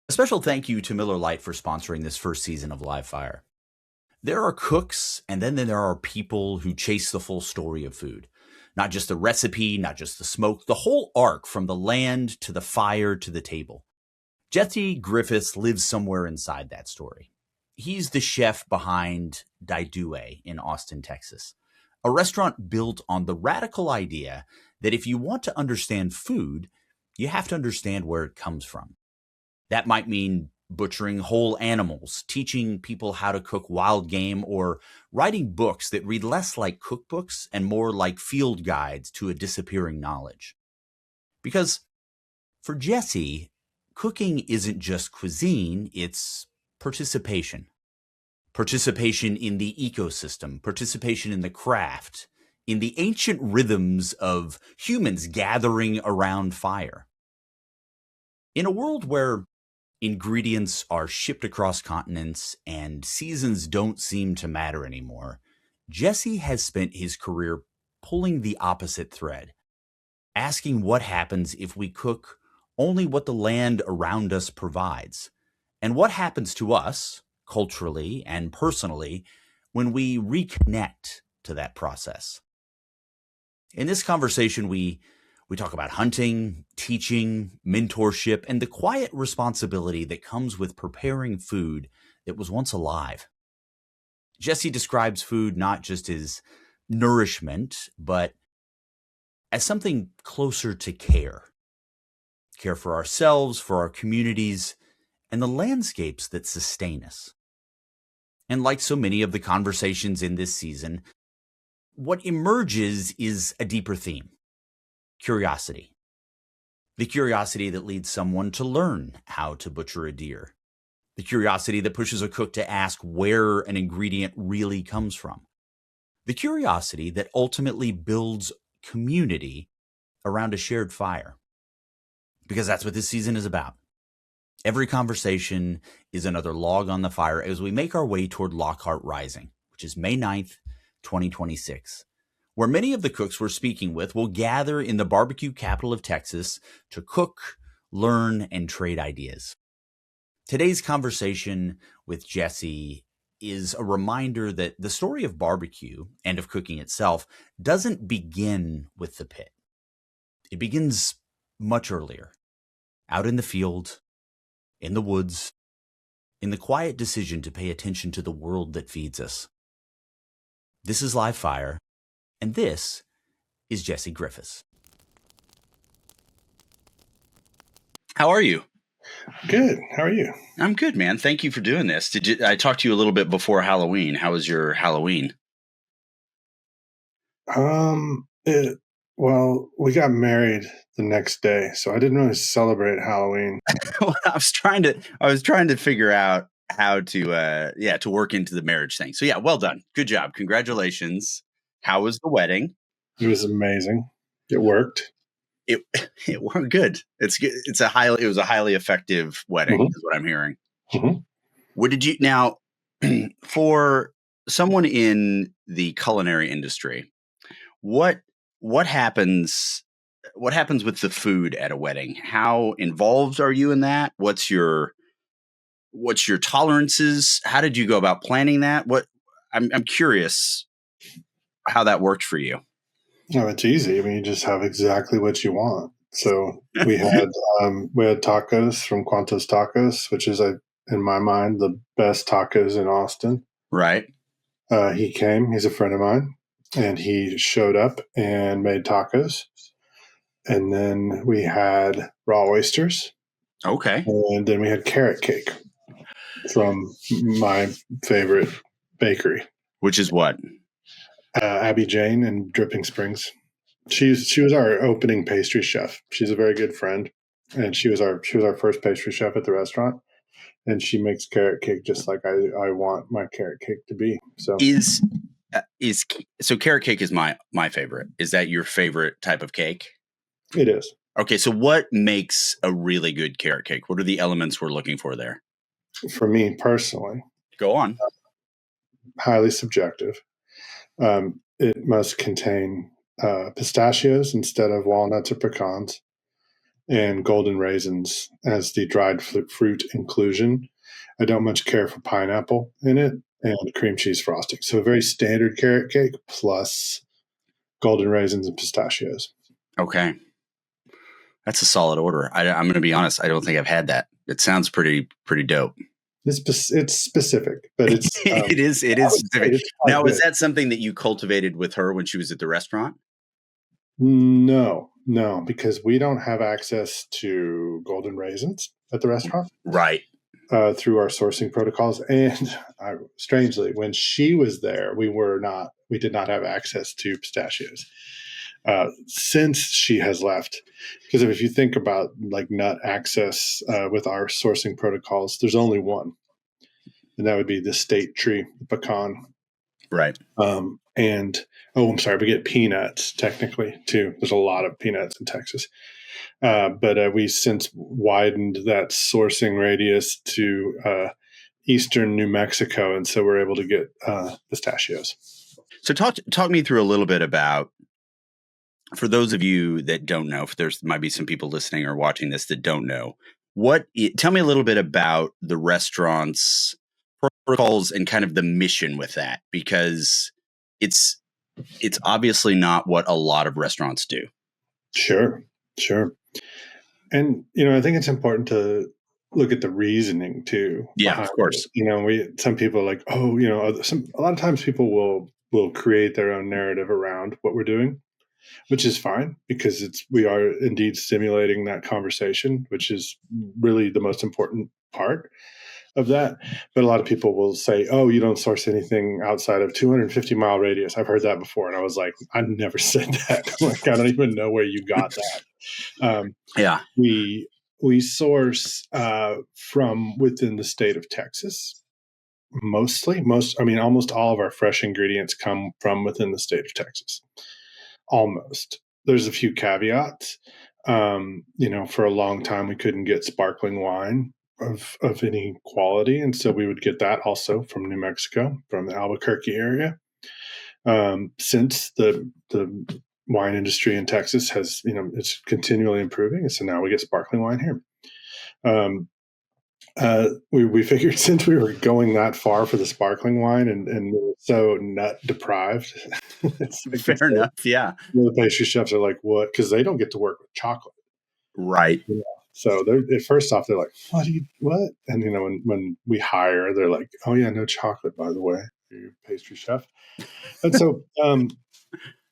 A special thank you to Miller Lite for sponsoring this first season of Live Fire. There are cooks, and then there are people who chase the full story of food. Not just the recipe, not just the smoke, the whole arc from the land to the fire to the table. Jesse Griffiths lives somewhere inside that story. He's the chef behind Dai Due in Austin, Texas, a restaurant built on the radical idea that if you want to understand food, you have to understand where it comes from. That might mean butchering whole animals, teaching people how to cook wild game, or writing books that read less like cookbooks and more like field guides to a disappearing knowledge. Because for Jesse, cooking isn't just cuisine, it's participation. Participation in the ecosystem, participation in the craft, in the ancient rhythms of humans gathering around fire. In a world where ingredients are shipped across continents and seasons don't seem to matter anymore, Jesse has spent his career pulling the opposite thread, asking what happens if we cook only what the land around us provides, and what happens to us, culturally and personally, when we reconnect to that process. In this conversation, we talk about hunting, teaching, mentorship, and the quiet responsibility that comes with preparing food that was once alive. Jesse describes food not just as nourishment, but as something closer to care. Care for ourselves, for our communities, and the landscapes that sustain us. And like so many of the conversations in this season, what emerges is a deeper theme. Curiosity. The curiosity that leads someone to learn how to butcher a deer. The curiosity that pushes a cook to ask where an ingredient really comes from. The curiosity that ultimately builds community around a shared fire. Because that's what this season is about. Every conversation is another log on the fire as we make our way toward Lockhart Rising, which is May 9th, 2026. Where many of the cooks we're speaking with will gather in the barbecue capital of Texas to cook, learn, and trade ideas. Today's conversation with Jesse is a reminder that the story of barbecue and of cooking itself doesn't begin with the pit. It begins much earlier, out in the field, in the woods, in the quiet decision to pay attention to the world that feeds us. This is Live Fire. And this is Jesse Griffiths. How are you? Good. How are you? I'm good, man. Thank you for doing this. I talked to you a little bit before Halloween. How was your Halloween? Well, we got married the next day, so I didn't really celebrate Halloween. Well, I was trying to figure out how to work into the marriage thing. So yeah, well done. Good job. Congratulations. How was the wedding? It was amazing. It worked. It worked good. It's good. It was a highly effective wedding, is what I'm hearing. Mm-hmm. What did you now for someone in the culinary industry? What happens with the food at a wedding? How involved are you in that? What's your tolerances? How did you go about planning that? I'm curious how that worked for you. No, it's easy. I mean, you just have exactly what you want. So we had tacos from Quantos Tacos, which is in my mind the best tacos in Austin. Right. He came. He's a friend of mine, and he showed up and made tacos. And then we had raw oysters. Okay. And then we had carrot cake from my favorite bakery. Which is what? Abby Jane in Dripping Springs. She was our opening pastry chef. She's a very good friend, and she was our first pastry chef at the restaurant. And she makes carrot cake just like I want my carrot cake to be. So so carrot cake is my favorite. Is that your favorite type of cake? It is. Okay, so what makes a really good carrot cake? What are the elements we're looking for there? For me personally, go on. Highly subjective. It must contain pistachios instead of walnuts or pecans. and golden raisins as the dried fruit inclusion. I don't much care for pineapple in it, and cream cheese frosting. So a very standard carrot cake plus golden raisins and pistachios. Okay. That's a solid order. I'm going to be honest. I don't think I've had that. It sounds pretty dope. It's specific, but it's it is specific. Now, good. is that something that you cultivated with her when she was at the restaurant? No, because we don't have access to golden raisins at the restaurant, right? Through our sourcing protocols, and strangely, when she was there, we did not have access to pistachios. Since she has left, because if you think about like nut access with our sourcing protocols, there's only one, and that would be the state tree, the pecan. Right. And I'm sorry, we get peanuts technically too. There's a lot of peanuts in Texas, but we since widened that sourcing radius to eastern New Mexico, and so we're able to get pistachios. So talk me through a little bit about, for those of you that don't know, if there's might be some people listening or watching this that don't know, tell me a little bit about the restaurant's protocols and kind of the mission with that, because it's obviously not what a lot of restaurants do. Sure. And, I think it's important to look at the reasoning too. Yeah, of course. Some people are like, a lot of times people will create their own narrative around what we're doing, which is fine, because we are indeed stimulating that conversation, which is really the most important part of that. But a lot of people will say, oh, you don't source anything outside of 250-mile radius. I've heard that before. And I was like, I never said that. Like, I don't even know where you got that. Yeah. We source from within the state of Texas. Almost all of our fresh ingredients come from within the state of Texas. Almost. There's a few caveats. For a long time, we couldn't get sparkling wine of any quality. And so we would get that also from New Mexico, from the Albuquerque area. Since the wine industry in Texas has, it's continually improving. And so now we get sparkling wine here. We figured, since we were going that far for the sparkling wine and we were so nut deprived. Fair enough. Yeah. The pastry chefs are like, what? Because they don't get to work with chocolate. Right. So first off, they're like, what? And, when we hire, they're like, oh yeah, no chocolate, by the way, you're a pastry chef. And so,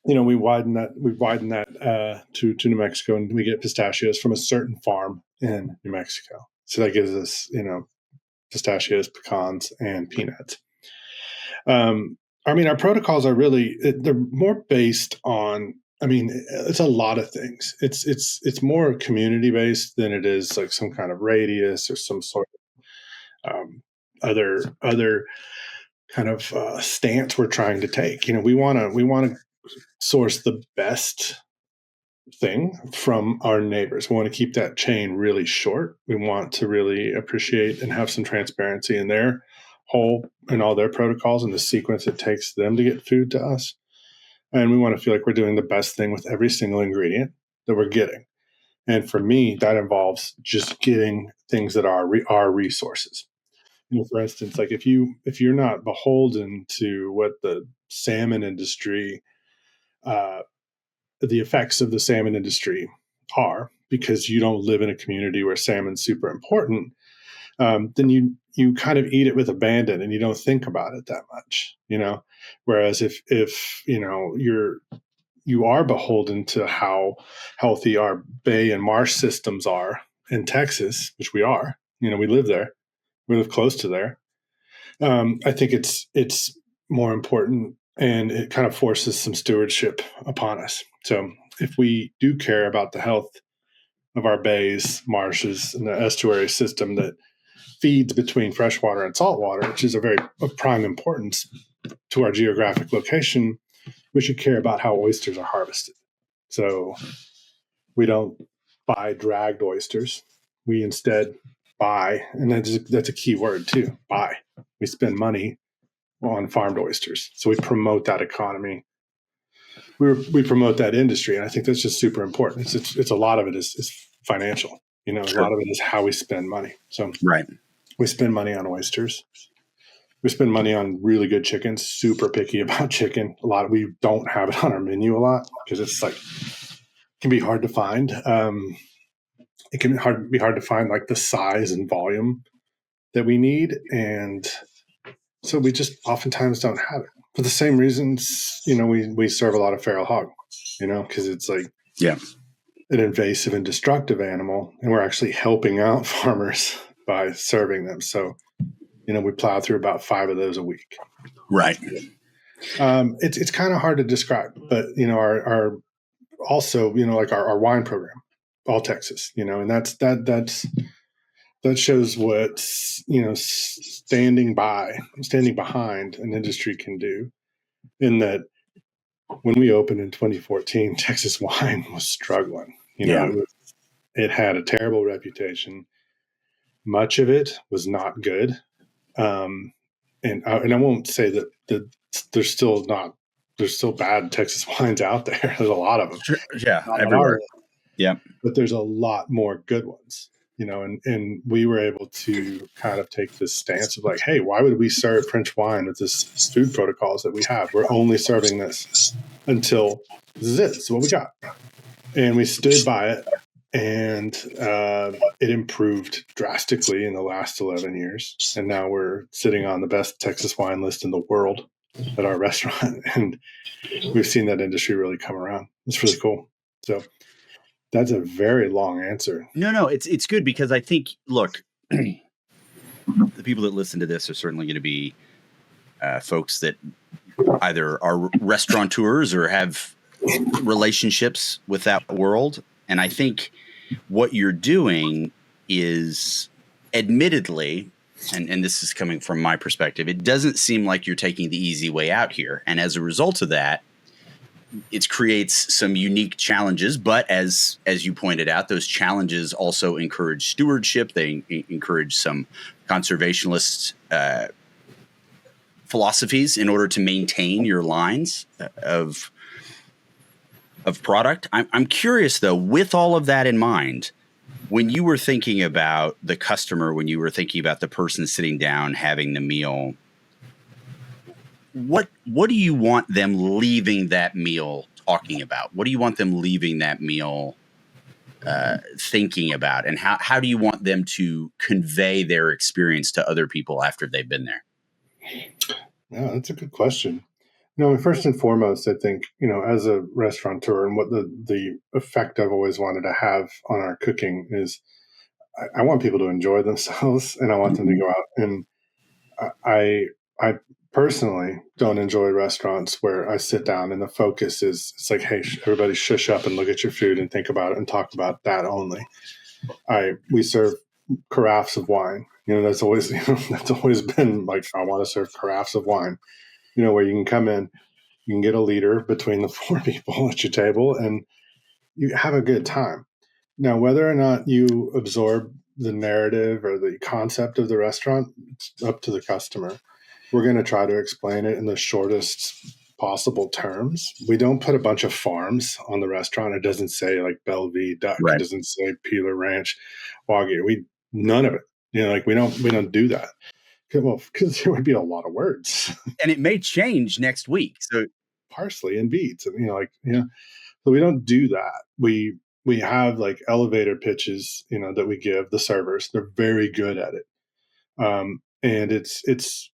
we widen that to New Mexico, and we get pistachios from a certain farm in New Mexico. So that gives us, pistachios, pecans, and peanuts. Our protocols are they're more based on, it's a lot of things. It's more community based than it is like some kind of radius or some sort of other kind of stance we're trying to take. We want to source the best thing from our neighbors. We want to keep that chain really short. We want to really appreciate and have some transparency in their all their protocols and the sequence it takes them to get food to us. And we want to feel like we're doing the best thing with every single ingredient that we're getting. And for me, that involves just getting things that are our resources. For instance, like if you're not beholden to what the salmon industry, the effects of the salmon industry are, because you don't live in a community where salmon's super important, then you kind of eat it with abandon and you don't think about it that much, Whereas if you are beholden to how healthy our bay and marsh systems are in Texas, which we are, we live there, we live close to there. I think it's more important, and it kind of forces some stewardship upon us. So if we do care about the health of our bays, marshes, and the estuary system that feeds between freshwater and saltwater, which is of prime importance to our geographic location, we should care about how oysters are harvested. So we don't buy dragged oysters. We instead buy, and that's a key word too, buy. We spend money on farmed oysters. So we promote that economy. We promote that industry. And I think that's just super important. It's a lot of it is financial. A Sure. lot of it is how we spend money. So Right. we spend money on oysters. We spend money on really good chicken. Super picky about chicken. We don't have it on our menu a lot because it's like can be hard to find. It can be hard to find like the size and volume that we need, and so we just oftentimes don't have it for the same reasons. We serve a lot of feral hog, because it's like an invasive and destructive animal, and we're actually helping out farmers by serving them. So, we plow through about 5 of those a week. Right. It's kind of hard to describe, but our also like our wine program, all Texas, and that shows what standing behind an industry can do. In that, when we opened in 2014, Texas wine was struggling. It had a terrible reputation. Much of it was not good, and I won't say that there's still bad Texas wines out there. There's a lot of them. Sure. Yeah, everywhere. Yeah, but there's a lot more good ones. And we were able to kind of take this stance of like, hey, why would we serve French wine with this food protocols that we have? We're only serving this until this is it. This is what we got. And we stood by it, and it improved drastically in the last 11 years. And now we're sitting on the best Texas wine list in the world at our restaurant. And we've seen that industry really come around. It's really cool. So that's a very long answer. No, it's good because I think, look, the people that listen to this are certainly going to be folks that either are restaurateurs or have relationships with that world. And I think what you're doing is, admittedly, and this is coming from my perspective, it doesn't seem like you're taking the easy way out here. And as a result of that, it creates some unique challenges, but as you pointed out, those challenges also encourage stewardship. They encourage some conservationist philosophies in order to maintain your lines of product. I'm curious, though, with all of that in mind, when you were thinking about the customer, when you were thinking about the person sitting down having the meal, what do you want them leaving that meal talking about? What do you want them leaving that meal thinking about? And how do you want them to convey their experience to other people after they've been there? Yeah, that's a good question. First and foremost, I think, as a restaurateur, and what the effect I've always wanted to have on our cooking is I want people to enjoy themselves, and I want them to go out. And I personally don't enjoy restaurants where I sit down and the focus is, it's like, hey, everybody shush up and look at your food and think about it and talk about that only. We serve carafes of wine. That's always been like, I want to serve carafes of wine, where you can come in, you can get a liter between the 4 people at your table and you have a good time. Now, whether or not you absorb the narrative or the concept of the restaurant, it's up to the customer. We're going to try to explain it in the shortest possible terms. We don't put a bunch of farms on the restaurant. It doesn't say like Bellevue duck. Right. It doesn't say Peeler Ranch Wagyu. None of it. We don't do that. Well, because there would be a lot of words. And it may change next week. So parsley and beets, and so we don't do that. We have like elevator pitches, that we give the servers. They're very good at it. And it's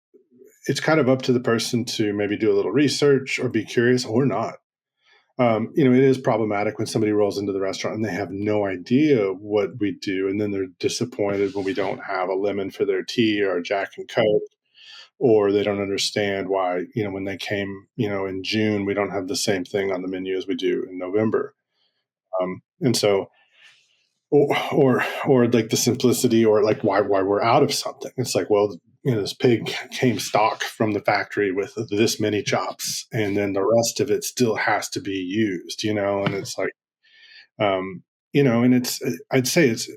kind of up to the person to maybe do a little research or be curious or not. It is problematic when somebody rolls into the restaurant and they have no idea what we do. And then they're disappointed when we don't have a lemon for their tea or a Jack and Coke, or they don't understand why, when they came, in June, we don't have the same thing on the menu as we do in November. And so, or like the simplicity, or like why we're out of something. It's like, well, this pig came stock from the factory with this many chops, and then the rest of it still has to be used, and it's like, and I'd say it's,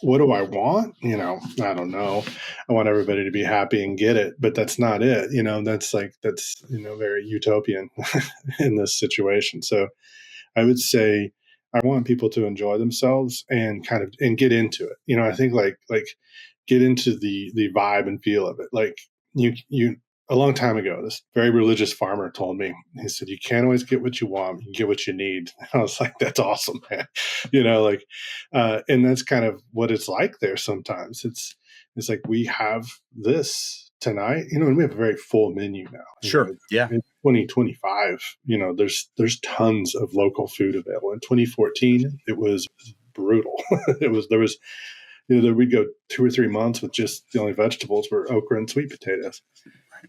what do I want? I don't know. I want everybody to be happy and get it, but that's not it. That's very utopian in this situation. So I would say, I want people to enjoy themselves and and get into it. I think like get into the vibe and feel of it. Like you a long time ago, this very religious farmer told me, he said, you can't always get what you want, you get what you need. I was like, that's awesome, man. And that's kind of what it's like there sometimes. It's like, we have this tonight, and we have a very full menu now. Sure. Yeah. In 2025, there's tons of local food available. In 2014, it was brutal. There was we'd go 2 or 3 months with just the only vegetables were okra and sweet potatoes,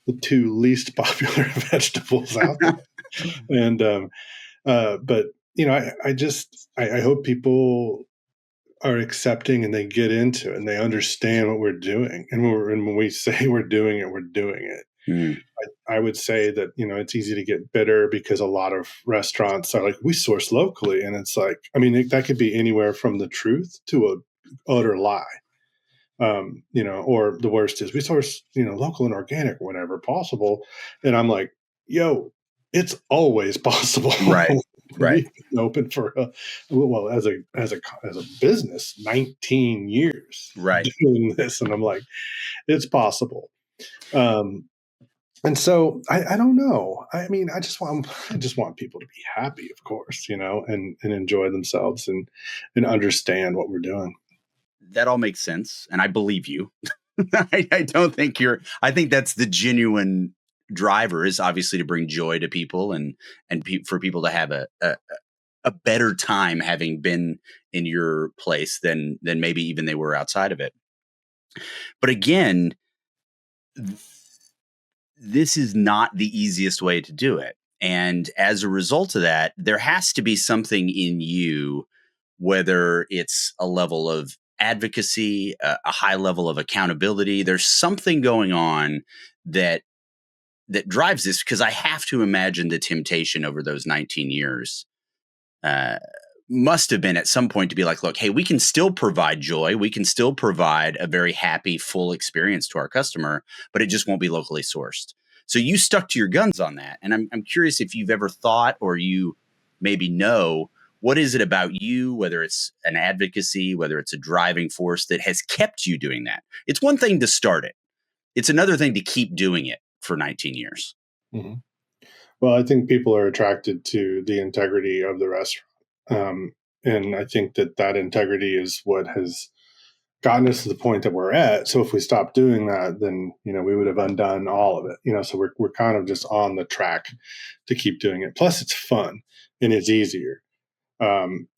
the two least popular vegetables out there. And but I hope people are accepting and they get into it and they understand what we're doing. And when we say we're doing it, we're doing it. Mm. I would say that, it's easy to get bitter because a lot of restaurants are like, we source locally. And it's like, that could be anywhere from the truth to a utter lie. Or the worst is we source, local and organic whenever possible. And I'm like, yo, it's always possible. Right. Right. We've been open for as a business, 19 years doing this. And I'm like, it's possible. And so I don't know. I just want people to be happy, of course, and enjoy themselves and understand what we're doing. That all makes sense. And I believe you. I don't think I think that's the genuine driver, is obviously to bring joy to people and for people to have a better time having been in your place than maybe even they were outside of it. But again, this is not the easiest way to do it. And as a result of that, there has to be something in you, whether it's a level of advocacy, a high level of accountability. There's something going on that drives this, because I have to imagine the temptation over those 19 years must have been at some point to be like, look, hey, we can still provide joy. We can still provide a very happy, full experience to our customer, but it just won't be locally sourced. So you stuck to your guns on that. And I'm curious if you've ever thought, or you maybe know, what is it about you, whether it's an advocacy, whether it's a driving force that has kept you doing that? It's one thing to start it. It's another thing to keep doing it for 19 years. Mm-hmm. Well, I think people are attracted to the integrity of the restaurant. And I think that integrity is what has gotten us to the point that we're at. So if we stop doing that, then, we would have undone all of it, so we're kind of just on the track to keep doing it. Plus it's fun and it's easier.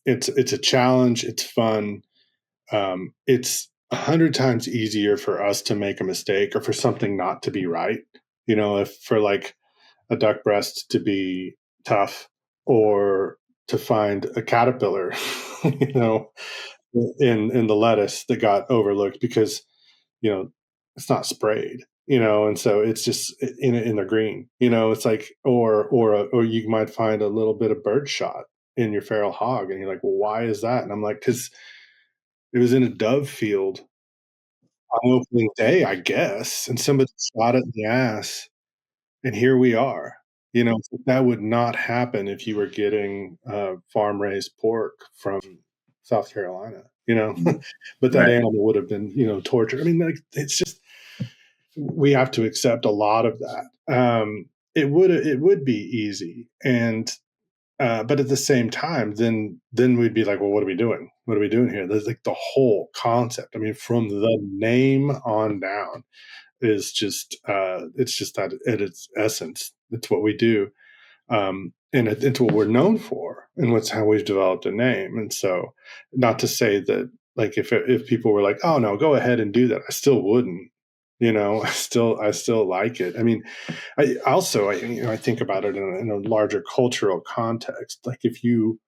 It's a challenge. It's fun. It's 100 times easier for us to make a mistake or for something not to be right. If for like a duck breast to be tough, or to find a caterpillar, in the lettuce that got overlooked because, it's not sprayed, and so it's just in the green, it's like, or you might find a little bit of bird shot in your feral hog, and you're like, well, why is that? And I'm like, because it was in a dove field on opening day, I guess, and somebody shot it in the ass, and here we are. That would not happen if you were getting farm raised pork from South Carolina, but that animal would have been, tortured. It's just, we have to accept a lot of that. It would be easy. And, but at the same time, then we'd be like, well, what are we doing? What are we doing here? There's like the whole concept. from the name on down is just, it's just that at its essence, it's what we do. And it's what we're known for, and how we've developed a name. And so, not to say that, like, if people were like, oh no, go ahead and do that, I still wouldn't, I still like it. I think about it in a larger cultural context. Like if you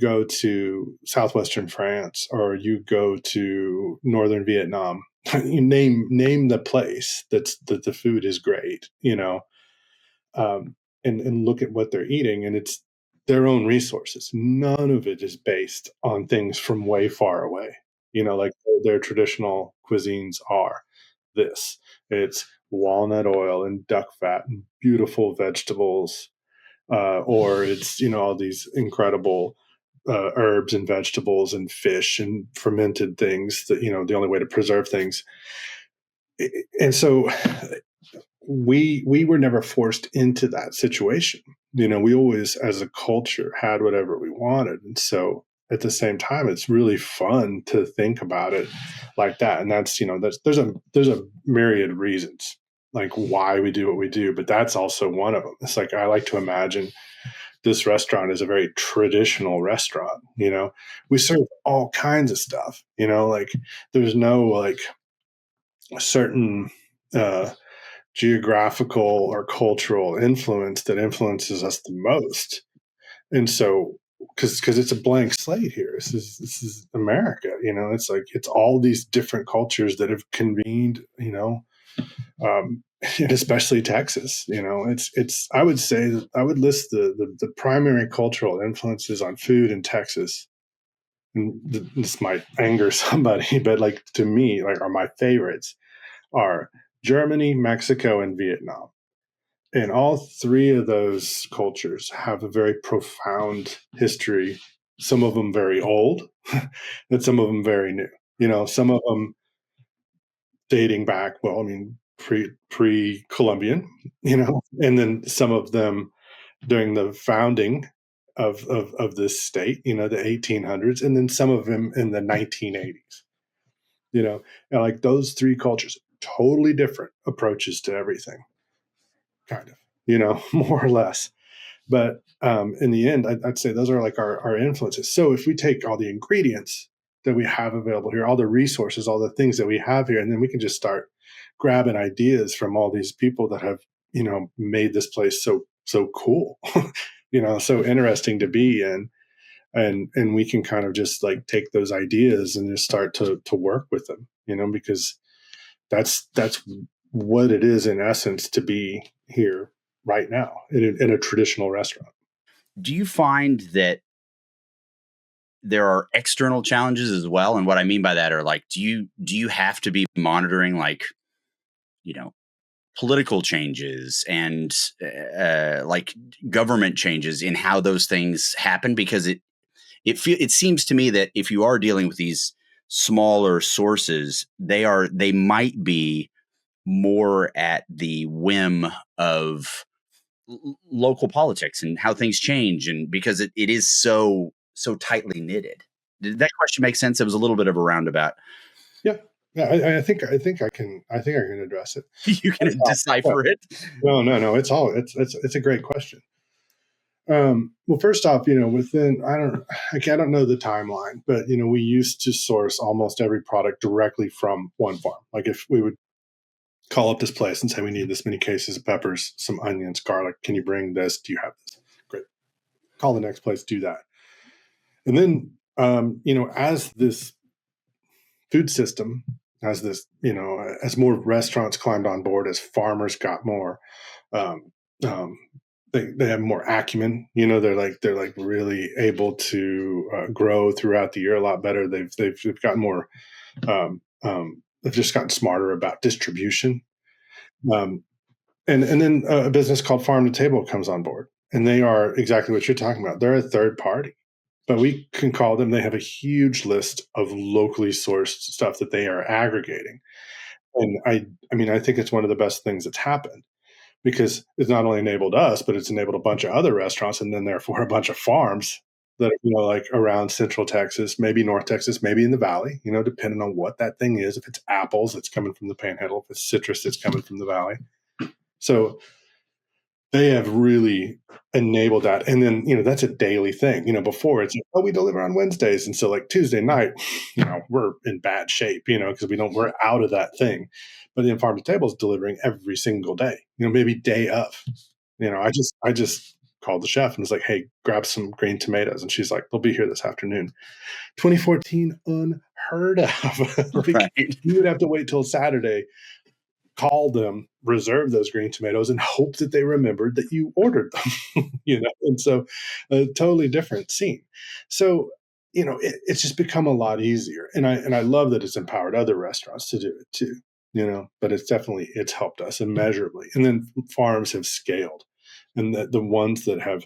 go to Southwestern France, or you go to Northern Vietnam, you name the place that the food is great, and look at what they're eating, and it's their own resources. None of it is based on things from way far away. Like their traditional cuisines are this. It's walnut oil and duck fat and beautiful vegetables, or it's all these incredible herbs and vegetables and fish and fermented things that, the only way to preserve things. And so we were never forced into that situation. We always, as a culture, had whatever we wanted. And so at the same time, it's really fun to think about it like that. And that's, there's a myriad of reasons like why we do what we do, but that's also one of them. It's like, I like to imagine this restaurant is a very traditional restaurant. We serve all kinds of stuff, like there's no like certain, geographical or cultural influence that influences us the most. And so, because it's a blank slate here, this is America. It's like it's all these different cultures that have convened. And especially Texas. It's. I would say that I would list the primary cultural influences on food in Texas. And this might anger somebody, but like to me, like are my favorites are Germany, Mexico, and Vietnam. And all three of those cultures have a very profound history, some of them very old, and some of them very new. Some of them dating back, well, I mean, pre-Columbian, and then some of them during the founding of this state, the 1800s, and then some of them in the 1980s. And like those three cultures, totally different approaches to everything, kind of, more or less. But in the end, I'd say those are like our influences. So if we take all the ingredients that we have available here, all the resources, all the things that we have here, and then we can just start grabbing ideas from all these people that have, made this place so cool, so interesting to be in. And we can kind of just like take those ideas and just start to work with them, because that's what it is in essence to be here right now in a traditional restaurant. Do you find that there are external challenges as well? And what I mean by that are like, do you have to be monitoring like, political changes and like government changes in how those things happen? Because it seems to me that if you are dealing with these smaller sources, they might be more at the whim of local politics and how things change, and because it is so tightly knitted. Did that question make sense? It was a little bit of a roundabout. Yeah. I think I can address it. You can decipher it. No. It's a great question. Well, first off, within I don't know the timeline, but we used to source almost every product directly from one farm. Like if we would call up this place and say we need this many cases of peppers, some onions, garlic. Can you bring this? Do you have this? Great. Call the next place, do that. And then as this food system, as this, as more restaurants climbed on board, as farmers got more, they have more acumen. They're like really able to grow throughout the year a lot better. They've gotten more. They've just gotten smarter about distribution. And then a business called Farm to Table comes on board, and they are exactly what you're talking about. They're a third party, but we can call them. They have a huge list of locally sourced stuff that they are aggregating, and I think it's one of the best things that's happened, because it's not only enabled us, but it's enabled a bunch of other restaurants, and then therefore a bunch of farms that are, like around Central Texas, maybe North Texas, maybe in the Valley, depending on what that thing is. If it's apples, it's coming from the Panhandle. If it's citrus, it's coming from the Valley. So they have really enabled that. And then, that's a daily thing. Before it's, we deliver on Wednesdays. And so like Tuesday night, we're in bad shape, because we're out of that thing. But then Farm to Table is delivering every single day, maybe day of. I just called the chef and was like, hey, grab some green tomatoes. And she's like, they'll be here this afternoon. 2014, unheard of. Right. You would have to wait till Saturday, call them, reserve those green tomatoes, and hope that they remembered that you ordered them. And so a totally different scene. So, it's just become a lot easier. And I love that it's empowered other restaurants to do it too, but it's helped us immeasurably. And then farms have scaled, and the ones that have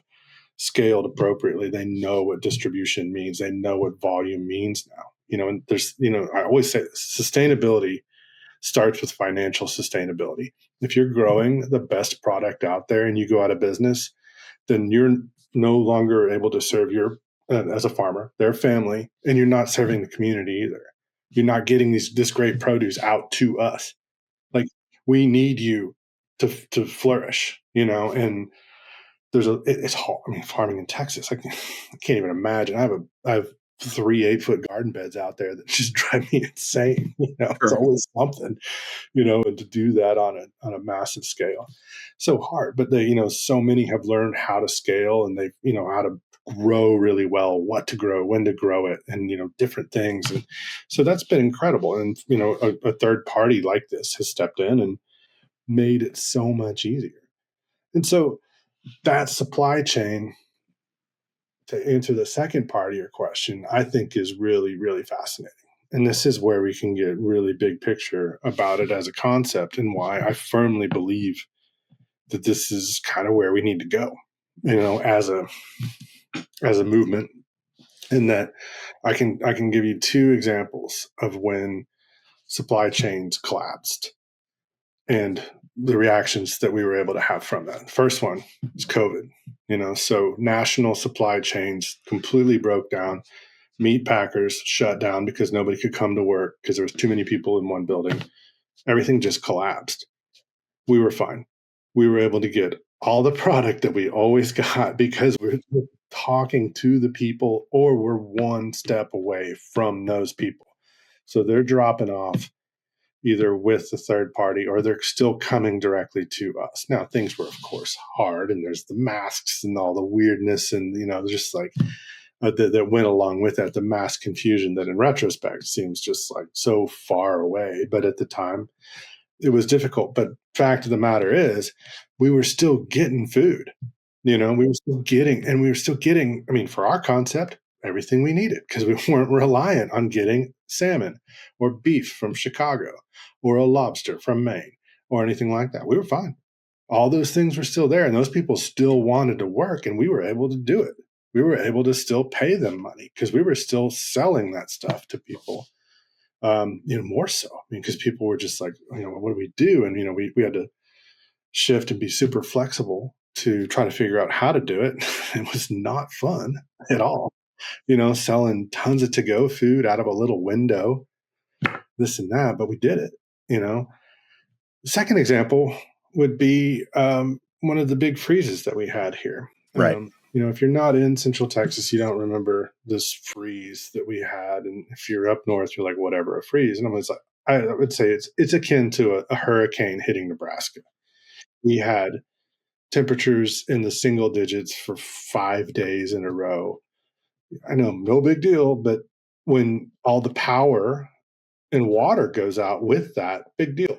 scaled appropriately. They know what distribution means. They know what volume means now. And there's, I always say sustainability starts with financial sustainability. If you're growing the best product out there and you go out of business, then you're no longer able to serve as a farmer, their family, and you're not serving the community either. You're not getting this great produce out to us. Like, we need you to flourish, and it's hard. I mean, farming in Texas, I can't even imagine. I have 3 8-foot garden beds out there that just drive me insane. It's always something, and to do that on a massive scale, so hard. But so many have learned how to scale, and they, how to grow really well, what to grow, when to grow it, and, different things. And so that's been incredible. And, a third party like this has stepped in and made it so much easier. And so that supply chain, to answer the second part of your question, I think is really, really fascinating. And this is where we can get really big picture about it as a concept, and why I firmly believe that this is kind of where we need to go, as a movement. And that I can give you 2 examples of when supply chains collapsed and the reactions that we were able to have from that. First one is COVID. So national supply chains completely broke down. Meat packers shut down because nobody could come to work because there was too many people in one building. Everything just collapsed. We were fine. We were able to get all the product that we always got because we're talking to the people, or we're one step away from those people. So they're dropping off either with the third party, or they're still coming directly to us. Now, things were, of course, hard, and there's the masks and all the weirdness, and just like that went along with that, the mass confusion that in retrospect seems just like so far away. But at the time, it was difficult. But fact of the matter is, we were still getting food. We were still getting, I mean, for our concept, everything we needed, because we weren't reliant on getting salmon or beef from Chicago or a lobster from Maine or anything like that. We were fine. All those things were still there, and those people still wanted to work, and we were able to do it. We were able to still pay them money because we were still selling that stuff to people. More so, because people were just like, what do we do? And, we had to shift and be super flexible to try to figure out how to do it. It was not fun at all, selling tons of to-go food out of a little window, this and that, but we did it. The second example would be one of the big freezes that we had here. Right. If you're not in Central Texas, you don't remember this freeze that we had. And if you're up north, you're like, whatever, a freeze. And I would say it's akin to a hurricane hitting Nebraska. We had temperatures in the single digits for 5 days in a row. I know, no big deal, but when all the power and water goes out with that, big deal.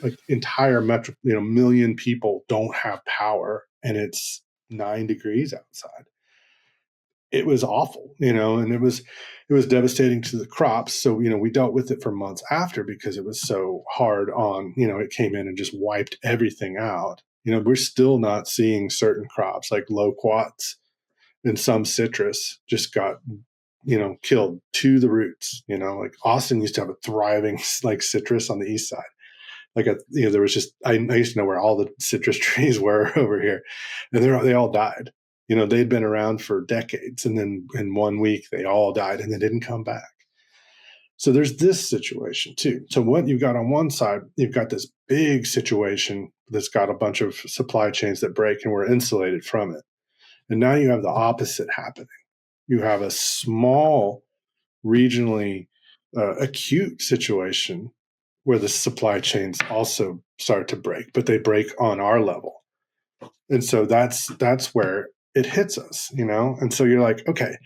Like entire million people don't have power, and it's 9 degrees outside. It was awful, and it was devastating to the crops. So, we dealt with it for months after, because it was so hard on, it came in and just wiped everything out. We're still not seeing certain crops like loquats and some citrus just got, killed to the roots. Like Austin used to have a thriving like citrus on the east side. Like there was just, I used to know where all the citrus trees were over here, and they all died. They'd been around for decades, and then in 1 week they all died, and they didn't come back. So there's this situation too. So what you've got on one side, you've got this big situation that's got a bunch of supply chains that break, and we're insulated from it. And now you have the opposite happening. You have a small, regionally acute situation where the supply chains also start to break, but they break on our level. And so that's where it hits us, And so you're like, okay,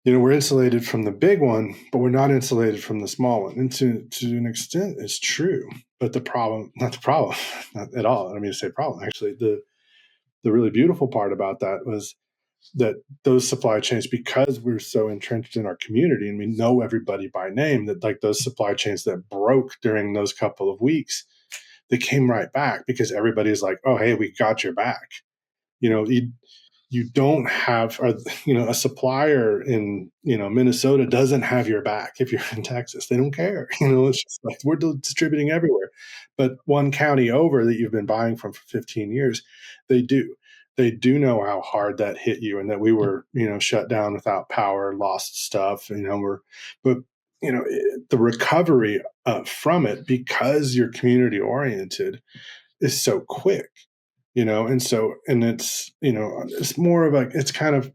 we're insulated from the big one, but we're not insulated from the small one. And to an extent, it's true. But not at all. I don't mean to say problem. Actually, the really beautiful part about that was that those supply chains, because we're so entrenched in our community and we know everybody by name, that like those supply chains that broke during those couple of weeks, they came right back, because everybody's like, oh, hey, we got your back. you don't have, or, a supplier in, Minnesota doesn't have your back. If you're in Texas, they don't care. It's just like we're distributing everywhere. But one county over that you've been buying from for 15 years, they do. They do know how hard that hit you, and that we were, shut down without power, lost stuff, but the recovery from it, because you're community oriented, is so quick, and it's more of it's kind of,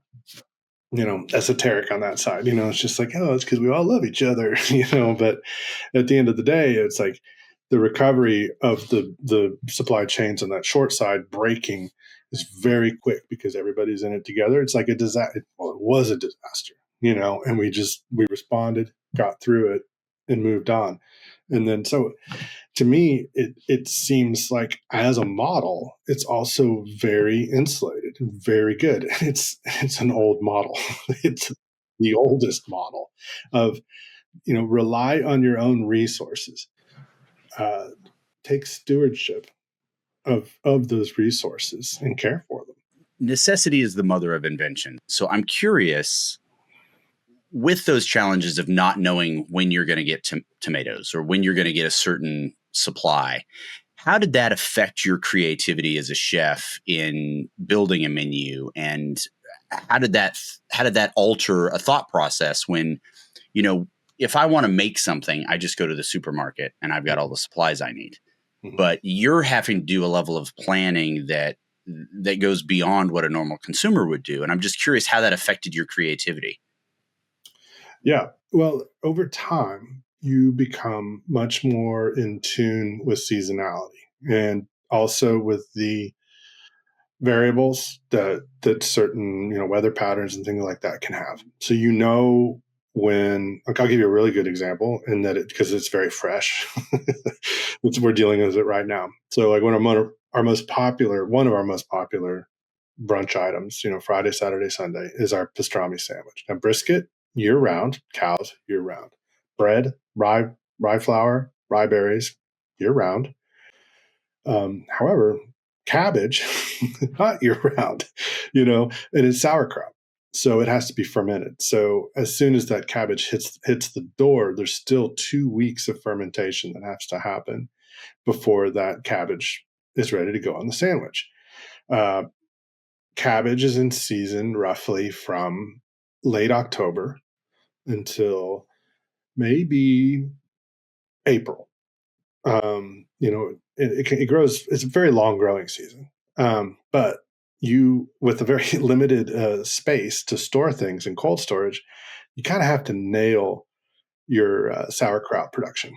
esoteric on that side. It's just like, oh, it's because we all love each other, but at the end of the day, it's like the recovery of the supply chains on that short side breaking is very quick because everybody's in it together. It's like a disaster. Well, it was a disaster, and we responded, got through it, and moved on. And then, so to me, it seems like as a model, it's also very insulated, very good. It's an old model. It's the oldest model of, rely on your own resources, take stewardship of those resources and care for them. Necessity is the mother of invention. So I'm curious, with those challenges of not knowing when you're going to get tomatoes or when you're going to get a certain supply, how did that affect your creativity as a chef in building a menu? And how did that alter a thought process when, if I want to make something, I just go to the supermarket and I've got all the supplies I need. Mm-hmm. But you're having to do a level of planning that goes beyond what a normal consumer would do. And I'm just curious how that affected your creativity. Yeah. Well, over time, you become much more in tune with seasonality and also with the variables that certain, weather patterns and things like that can have. So, when, like, I'll give you a really good example, in that because it's very fresh. We're dealing with it right now. So, like, one of our most popular brunch items, Friday, Saturday, Sunday, is our pastrami sandwich. Now, brisket year round, cows year round, bread, rye flour, rye berries year round. However, cabbage, not year round, and it's sauerkraut. So it has to be fermented. So as soon as that cabbage hits the door, there's still 2 weeks of fermentation that has to happen before that cabbage is ready to go on the sandwich. Cabbage is in season roughly from late October until maybe April. It grows. It's a very long growing season. But you, with a very limited space to store things in cold storage, you kind of have to nail your sauerkraut production.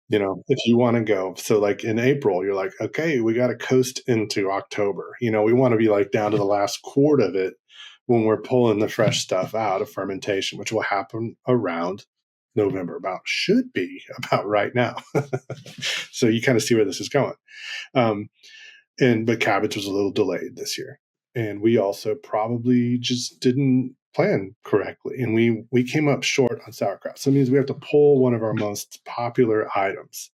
If you want to go, so like in April, you're like, okay, we got to coast into October. We want to be like down to the last quart of it when we're pulling the fresh stuff out of fermentation, which will happen around November, should be about right now. So you kind of see where this is going. But cabbage was a little delayed this year. And we also probably just didn't plan correctly. And we came up short on sauerkraut. So it means we have to pull one of our most popular items.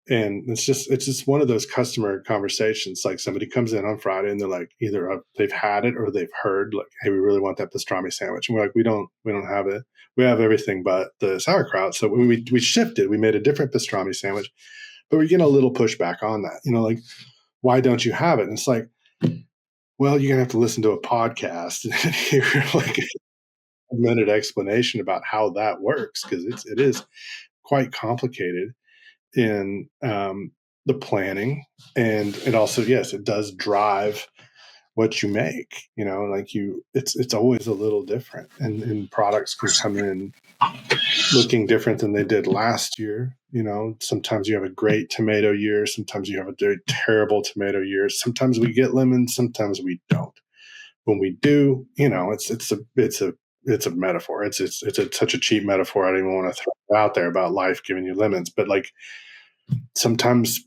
And it's just one of those customer conversations. Like, somebody comes in on Friday and they're like, either they've had it or they've heard, like, hey, we really want that pastrami sandwich. And we're like, we don't have it. We have everything but the sauerkraut. So we shifted. We made a different pastrami sandwich, but we're getting a little pushback on that. Like, why don't you have it? And it's like, well, you're gonna have to listen to a podcast and hear like a minute explanation about how that works, because it is quite complicated in the planning, and it also, yes, it does drive what you make. It's always a little different, and products can come in looking different than they did last year. Sometimes you have a great tomato year, sometimes you have a very terrible tomato year. Sometimes we get lemons, sometimes we don't. When we do, it's a metaphor. It's such a cheap metaphor. I don't even want to throw it out there about life giving you lemons, but like, sometimes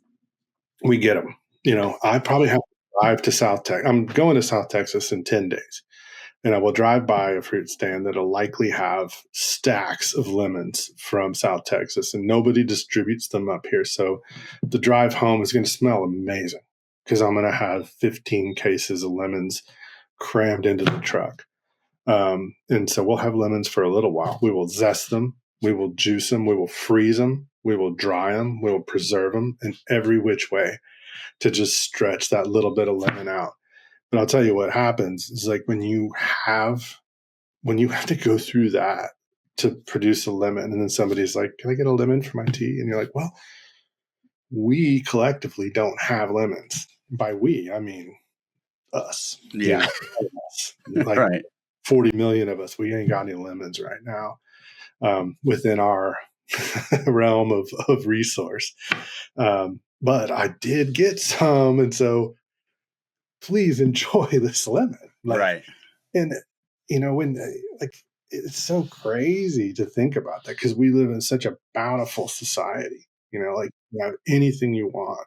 we get them. I probably have to drive to South Texas. I'm going to South Texas in 10 days. And I will drive by a fruit stand that'll likely have stacks of lemons from South Texas, and nobody distributes them up here. So the drive home is going to smell amazing, because I'm going to have 15 cases of lemons crammed into the truck. And so we'll have lemons for a little while. We will zest them. We will juice them. We will freeze them. We will dry them. We will preserve them in every which way to just stretch that little bit of lemon out. But I'll tell you what happens is like when you have to go through that to produce a lemon, and then somebody's like, "Can I get a lemon for my tea?" And you're like, "Well, we collectively don't have lemons." By we, I mean us. Yeah. Us. Like Right. 40 million of us. We ain't got any lemons right now within our realm of resource. But I did get some, and so please enjoy this lemon. Like, Right. and when like it's so crazy to think about that because we live in such a bountiful society. Like you have anything you want.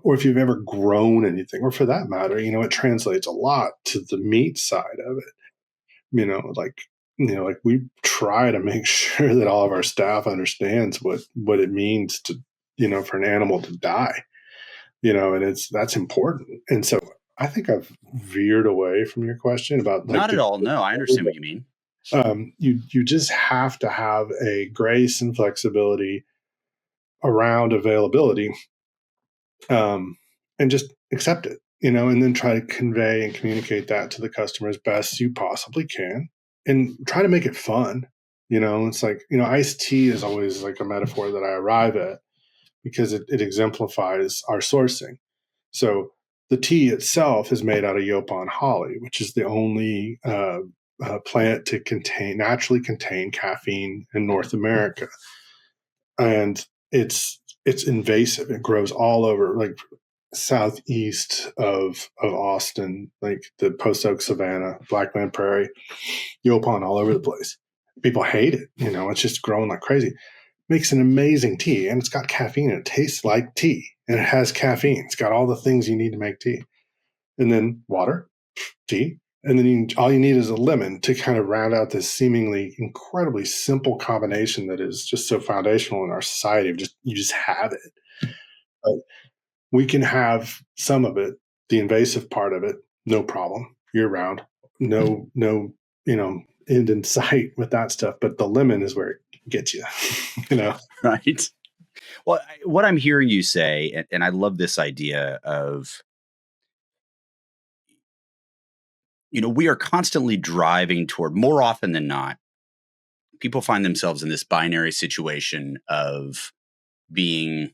Or if you've ever grown anything, or for that matter, it translates a lot to the meat side of it. Like we try to make sure that all of our staff understands what it means to, for an animal to die, and that's important. And so I think I've veered away from your question about like Not at all. No, I understand what you mean. You just have to have a grace and flexibility around availability, and just accept it, and then try to convey and communicate that to the customer as best you possibly can and try to make it fun. It's like, iced tea is always like a metaphor that I arrive at because it exemplifies our sourcing. So the tea itself is made out of Yopon holly, which is the only plant to naturally contain caffeine in North America. And it's invasive. It grows all over, like southeast of Austin, like the Post Oak Savanna, Blackman Prairie, Yopon all over the place. People hate it. It's just growing like crazy. Makes an amazing tea, and it's got caffeine. And it tastes like tea, and it has caffeine. It's got all the things you need to make tea. And then water, tea, and then all you need is a lemon to kind of round out this seemingly incredibly simple combination that is just so foundational in our society. You just have it. But we can have some of it, the invasive part of it, no problem, year round. No, end in sight with that stuff. But the lemon is where it gets you, Right. Well, what I'm hearing you say, and I love this idea of, we are constantly driving toward, more often than not, people find themselves in this binary situation of being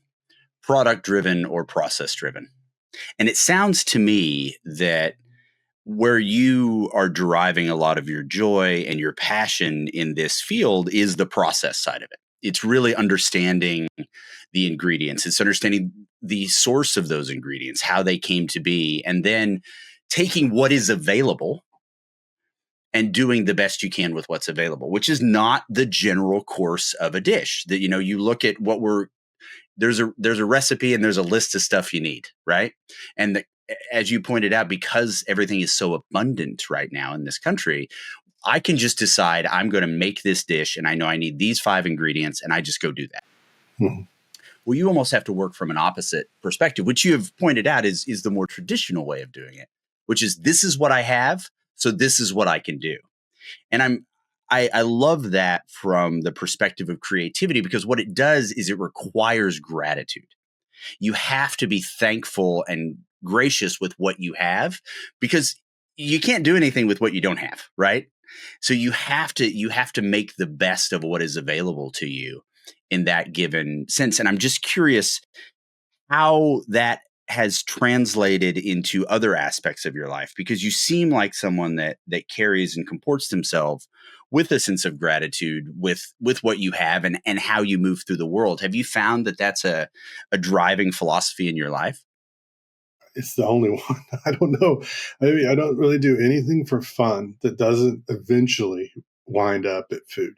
product driven or process driven. And it sounds to me that where you are deriving a lot of your joy and your passion in this field is the process side of it. It's really understanding the ingredients. It's understanding the source of those ingredients, how they came to be, and then taking what is available and doing the best you can with what's available, which is not the general course of a dish. That, you look at there's a recipe and there's a list of stuff you need, right? And as you pointed out, because everything is so abundant right now in this country, I can just decide I'm going to make this dish and I know I need these 5 ingredients and I just go do that. Mm-hmm. Well, you almost have to work from an opposite perspective, which you have pointed out is the more traditional way of doing it, which is this is what I have, so this is what I can do. And I love that from the perspective of creativity, because what it does is it requires gratitude. You have to be thankful and gracious with what you have, because you can't do anything with what you don't have, right? So you have to make the best of what is available to you in that given sense. And I'm just curious how that has translated into other aspects of your life, because you seem like someone that carries and comports themselves with a sense of gratitude with what you have and how you move through the world. Have you found that that's a driving philosophy in your life? It's the only one. I don't know. I mean, I don't really do anything for fun that doesn't eventually wind up at food.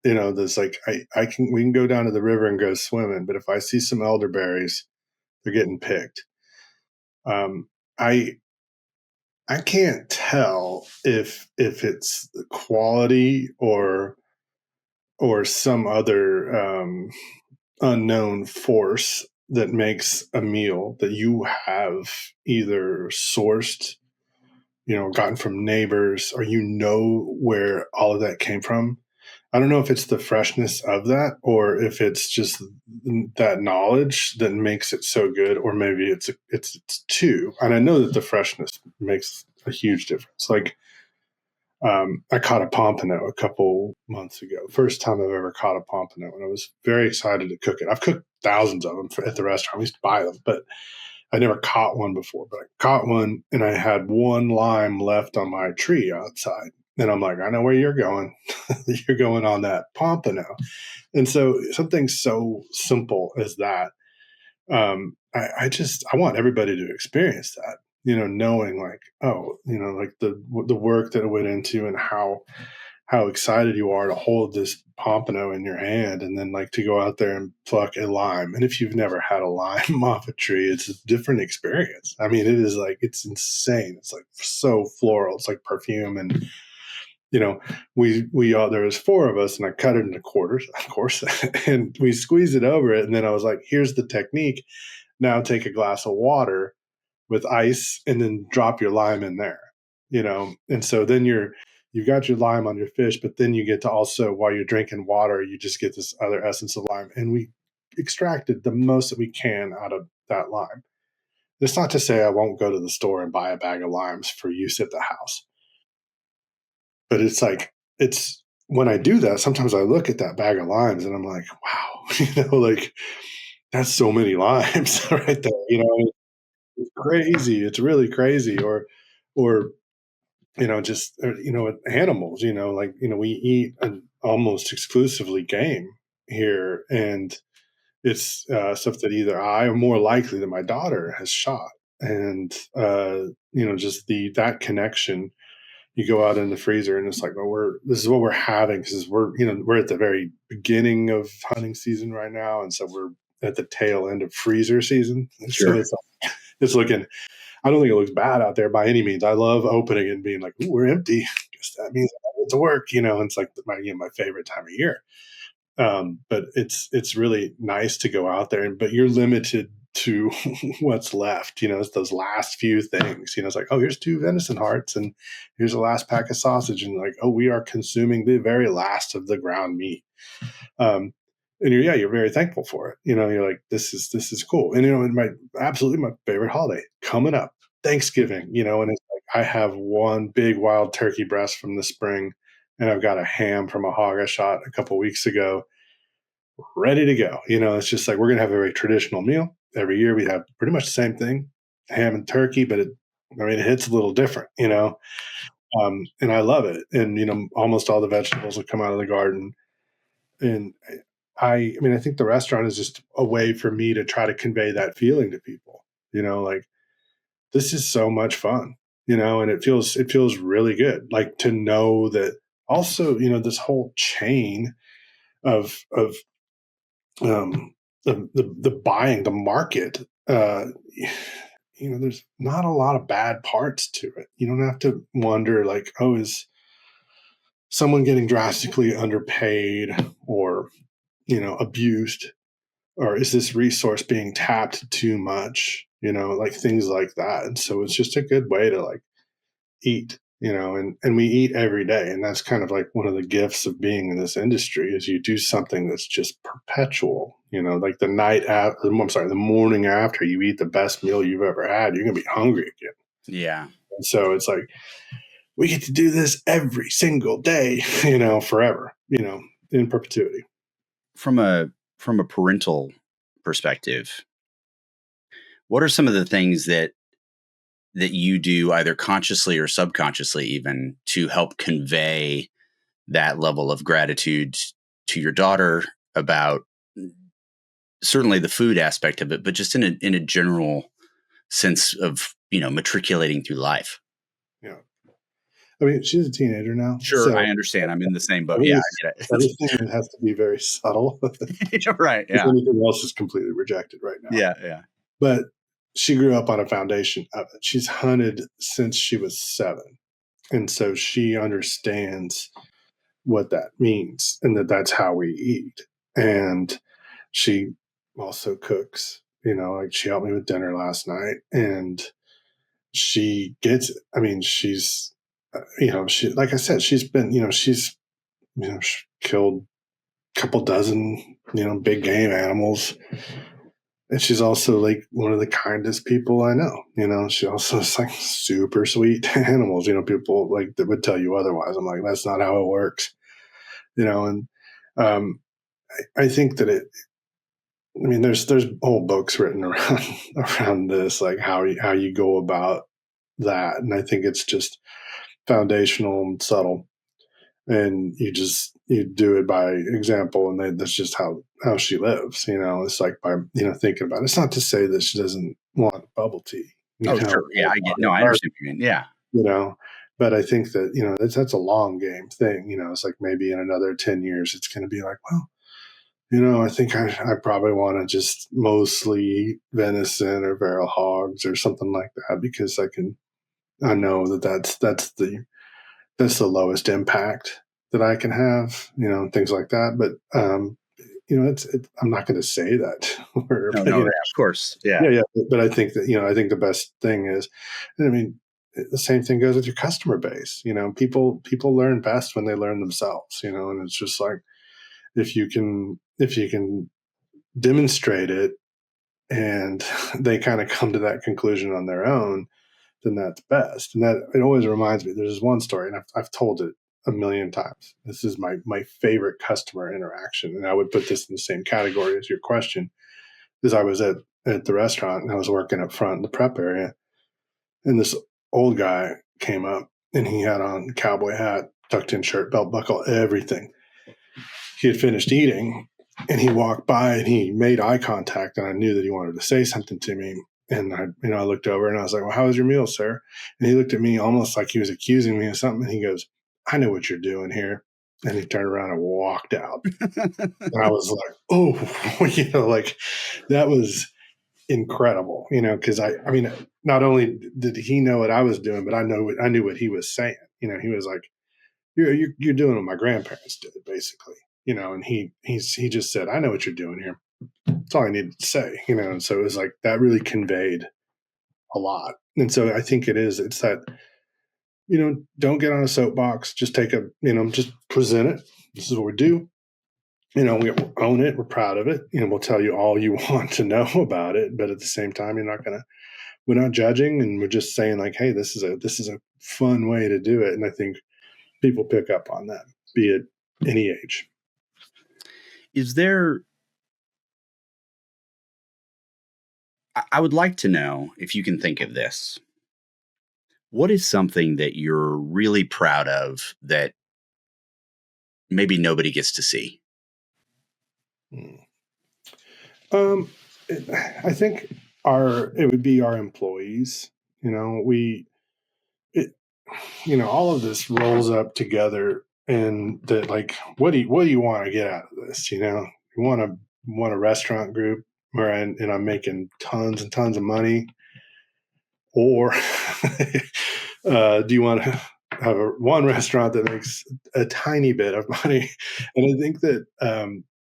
There's like, we can go down to the river and go swimming, but if I see some elderberries, they're getting picked. I can't tell if it's the quality or some other unknown force that makes a meal that you have either sourced, gotten from neighbors, or where all of that came from. I don't know if it's the freshness of that, or if it's just that knowledge that makes it so good, or maybe it's two. And I know that the freshness makes a huge difference. Like, I caught a pompano a couple months ago. First time I've ever caught a pompano, and I was very excited to cook it. I've cooked thousands of them at the restaurant. We used to buy them, but I never caught one before. But I caught one, and I had one lime left on my tree outside. And I'm like, I know where you're going. You're going on that pompano. And so something so simple as that, I want everybody to experience that, knowing like, oh, like the work that it went into, and how excited you are to hold this pompano in your hand, and then like to go out there and pluck a lime. And if you've never had a lime off a tree, it's a different experience. I mean, it is like, it's insane. It's like so floral. It's like perfume. And we all, there was four of us, and I cut it into quarters, of course, and we squeezed it over it. And then I was like, here's the technique. Now take a glass of water with ice, and then drop your lime in there, And so then you've got your lime on your fish, but then you get to also, while you're drinking water, you just get this other essence of lime. And we extracted the most that we can out of that lime. It's not to say I won't go to the store and buy a bag of limes for use at the house. But it's like, when I do that, sometimes I look at that bag of limes and I'm like, wow, like that's so many limes right there. It's crazy. It's really crazy. Or, just, with animals, like, we eat almost exclusively game here. And it's stuff that either I, or more likely that my daughter, has shot. And, just that connection. You go out in the freezer, and it's like, well, this is what we're having, because we're at the very beginning of hunting season right now. And so we're at the tail end of freezer season. And Sure. so it's looking, I don't think it looks bad out there by any means. I love opening it and being like, ooh, we're empty. Guess that means I get to work, and it's like my favorite time of year. But it's really nice to go out there, but you're limited to what's left. It's those last few things. It's like, oh, here's 2 venison hearts, and here's the last pack of sausage, and like, oh, we are consuming the very last of the ground meat. And you're very thankful for it. You're like, this is cool. And absolutely my favorite holiday coming up, Thanksgiving. And it's like, I have one big wild turkey breast from the spring, and I've got a ham from a hog I shot a couple weeks ago, ready to go. It's just like, we're going to have a very traditional meal. Every year we have pretty much the same thing, ham and turkey, but it hits a little different, and I love it. And, almost all the vegetables will come out of the garden. And I think the restaurant is just a way for me to try to convey that feeling to people, like, this is so much fun, and it feels really good. Like, to know that also, this whole chain of the buying, the market, there's not a lot of bad parts to it. You don't have to wonder like, oh, is someone getting drastically underpaid, or, abused, or is this resource being tapped too much, like things like that. And so it's just a good way to like eat, and we eat every day. And that's kind of like one of the gifts of being in this industry, is you do something that's just perpetual, like the morning after you eat the best meal you've ever had, you're going to be hungry again. Yeah. And so it's like, we get to do this every single day, forever, in perpetuity. From a parental perspective, what are some of the things that you do, either consciously or subconsciously, even, to help convey that level of gratitude to your daughter about certainly the food aspect of it, but just in a general sense of, matriculating through life? Yeah. She's a teenager now. Sure, So I understand. I'm in the same boat. Yeah, I get it. everything has to be very subtle. Right. Because Yeah. anything else is completely rejected right now. Yeah. Yeah. But she grew up on a foundation of it. She's hunted since she was 7. And so she understands what that means, and that's how we eat. And she also cooks, like she helped me with dinner last night. And she gets it. I mean, she's, she, like I said, she's been, she's, she killed a couple dozen, big game animals. And she's also like one of the kindest people I know. She also is like super sweet animals. People like that would tell you otherwise. I'm like, that's not how it works. And um, I think that there's whole books written around this, like how you go about that, and I think it's just foundational and subtle, and you do it by example, and that's just how she lives. It's like by thinking about it. It's not to say that she doesn't want bubble tea. Oh, sure. Yeah, I understand what you mean. Yeah. But I think that that's a long game thing. It's like maybe in another 10 years, it's going to be like, well, I think I probably want to just mostly eat venison or barrel hogs or something like that, because I know that's the lowest impact that I can have, things like that. But I'm not going to say that. No, of course, yeah. Yeah. But I think that I think the best thing is, I mean, the same thing goes with your customer base. People learn best when they learn themselves. And it's just like, if you can demonstrate it and they kind of come to that conclusion on their own, then that's best. And that it always reminds me, there's this one story, and I've told it a million times. This is my favorite customer interaction, and I would put this in the same category as your question. Is I was at the restaurant, and I was working up front in the prep area, and this old guy came up, and he had on a cowboy hat, tucked in shirt, belt buckle, everything. He had finished eating, and he walked by and he made eye contact, and I knew that he wanted to say something to me. And I looked over and I was like, "Well, how was your meal, sir?" And he looked at me almost like he was accusing me of something. And he goes, "I know what you're doing here." And he turned around and walked out. And I was like, "Oh," like that was incredible, because I mean, not only did he know what I was doing, but I knew what he was saying. He was like, you're doing what my grandparents did, basically. And he just said, "I know what you're doing here." That's all I needed to say. And so it was like that really conveyed a lot. And so I think it's that, don't get on a soapbox, just just present it. This is what we do. We own it. We're proud of it. We'll tell you all you want to know about it. But at the same time, we're not judging, and we're just saying like, hey, this is a fun way to do it. And I think people pick up on that, be it any age. Is there, I would like to know if you can think of this. What is something that you're really proud of that maybe nobody gets to see? I think it would be our employees. All of this rolls up together, and that, like, what do you want to get out of this? You want a restaurant group where I'm making tons and tons of money, or do you want to have one restaurant that makes a tiny bit of money? And I think that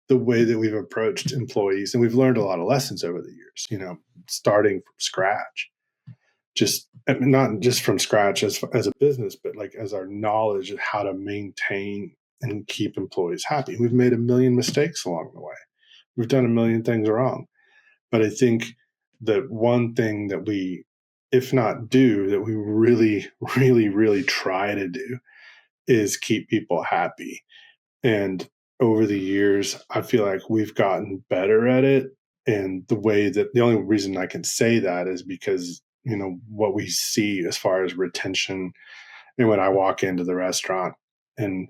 the way that we've approached employees, and we've learned a lot of lessons over the years, starting from scratch, not just from scratch as a business, but like as our knowledge of how to maintain and keep employees happy. We've made a million mistakes along the way. We've done a million things wrong. But I think that one thing that we, if not do, that we really, really, really try to do is keep people happy. And over the years, I feel like we've gotten better at it. And the only reason I can say that is because, what we see as far as retention. And when I walk into the restaurant, and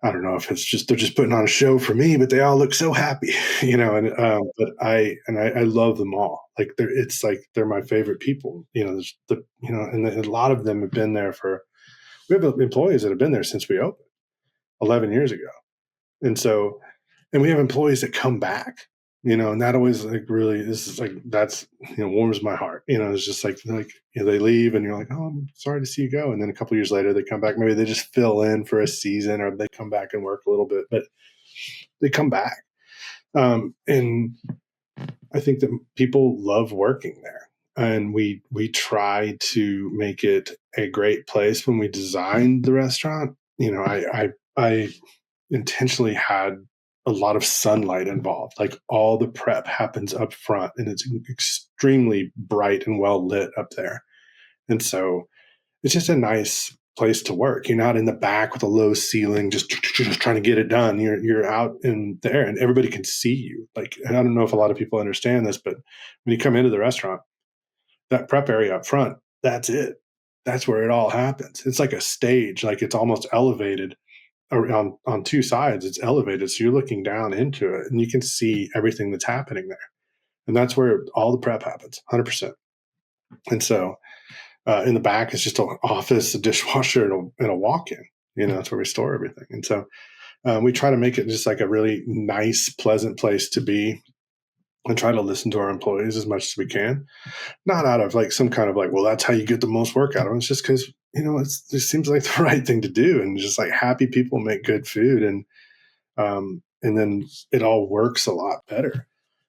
I don't know if it's just they're just putting on a show for me, but they all look so happy, but I love them all. Like they're my favorite people. There's and a lot of them have been there we have employees that have been there since we opened 11 years ago. And we have employees that come back, and that always really, this is like, that's, warms my heart. It's just like they leave and you're like, "Oh, I'm sorry to see you go." And then a couple of years later, they come back. Maybe they just fill in for a season, or they come back and work a little bit, but they come back. And I think that people love working there. and we try to make it a great place. When we designed the restaurant, I intentionally had a lot of sunlight involved. Like, all the prep happens up front, and it's extremely bright and well lit up there. And so it's just a nice place to work. You're not in the back with a low ceiling, just trying to get it done. You're out in there, and everybody can see you. Like, and I don't know if a lot of people understand this, but when you come into the restaurant, that prep area up front, that's it. That's where it all happens. It's like a stage, like it's almost elevated on two sides. It's elevated, so you're looking down into it, and you can see everything that's happening there. And that's where all the prep happens, 100%. And so in the back is just an office, a dishwasher, and a walk-in. That's where we store everything. And so we try to make it just like a really nice, pleasant place to be, and try to listen to our employees as much as we can. Not out of like some kind of like, well, that's how you get the most work out of them. It's just because, it seems like the right thing to do. And just like, happy people make good food. And then it all works a lot better.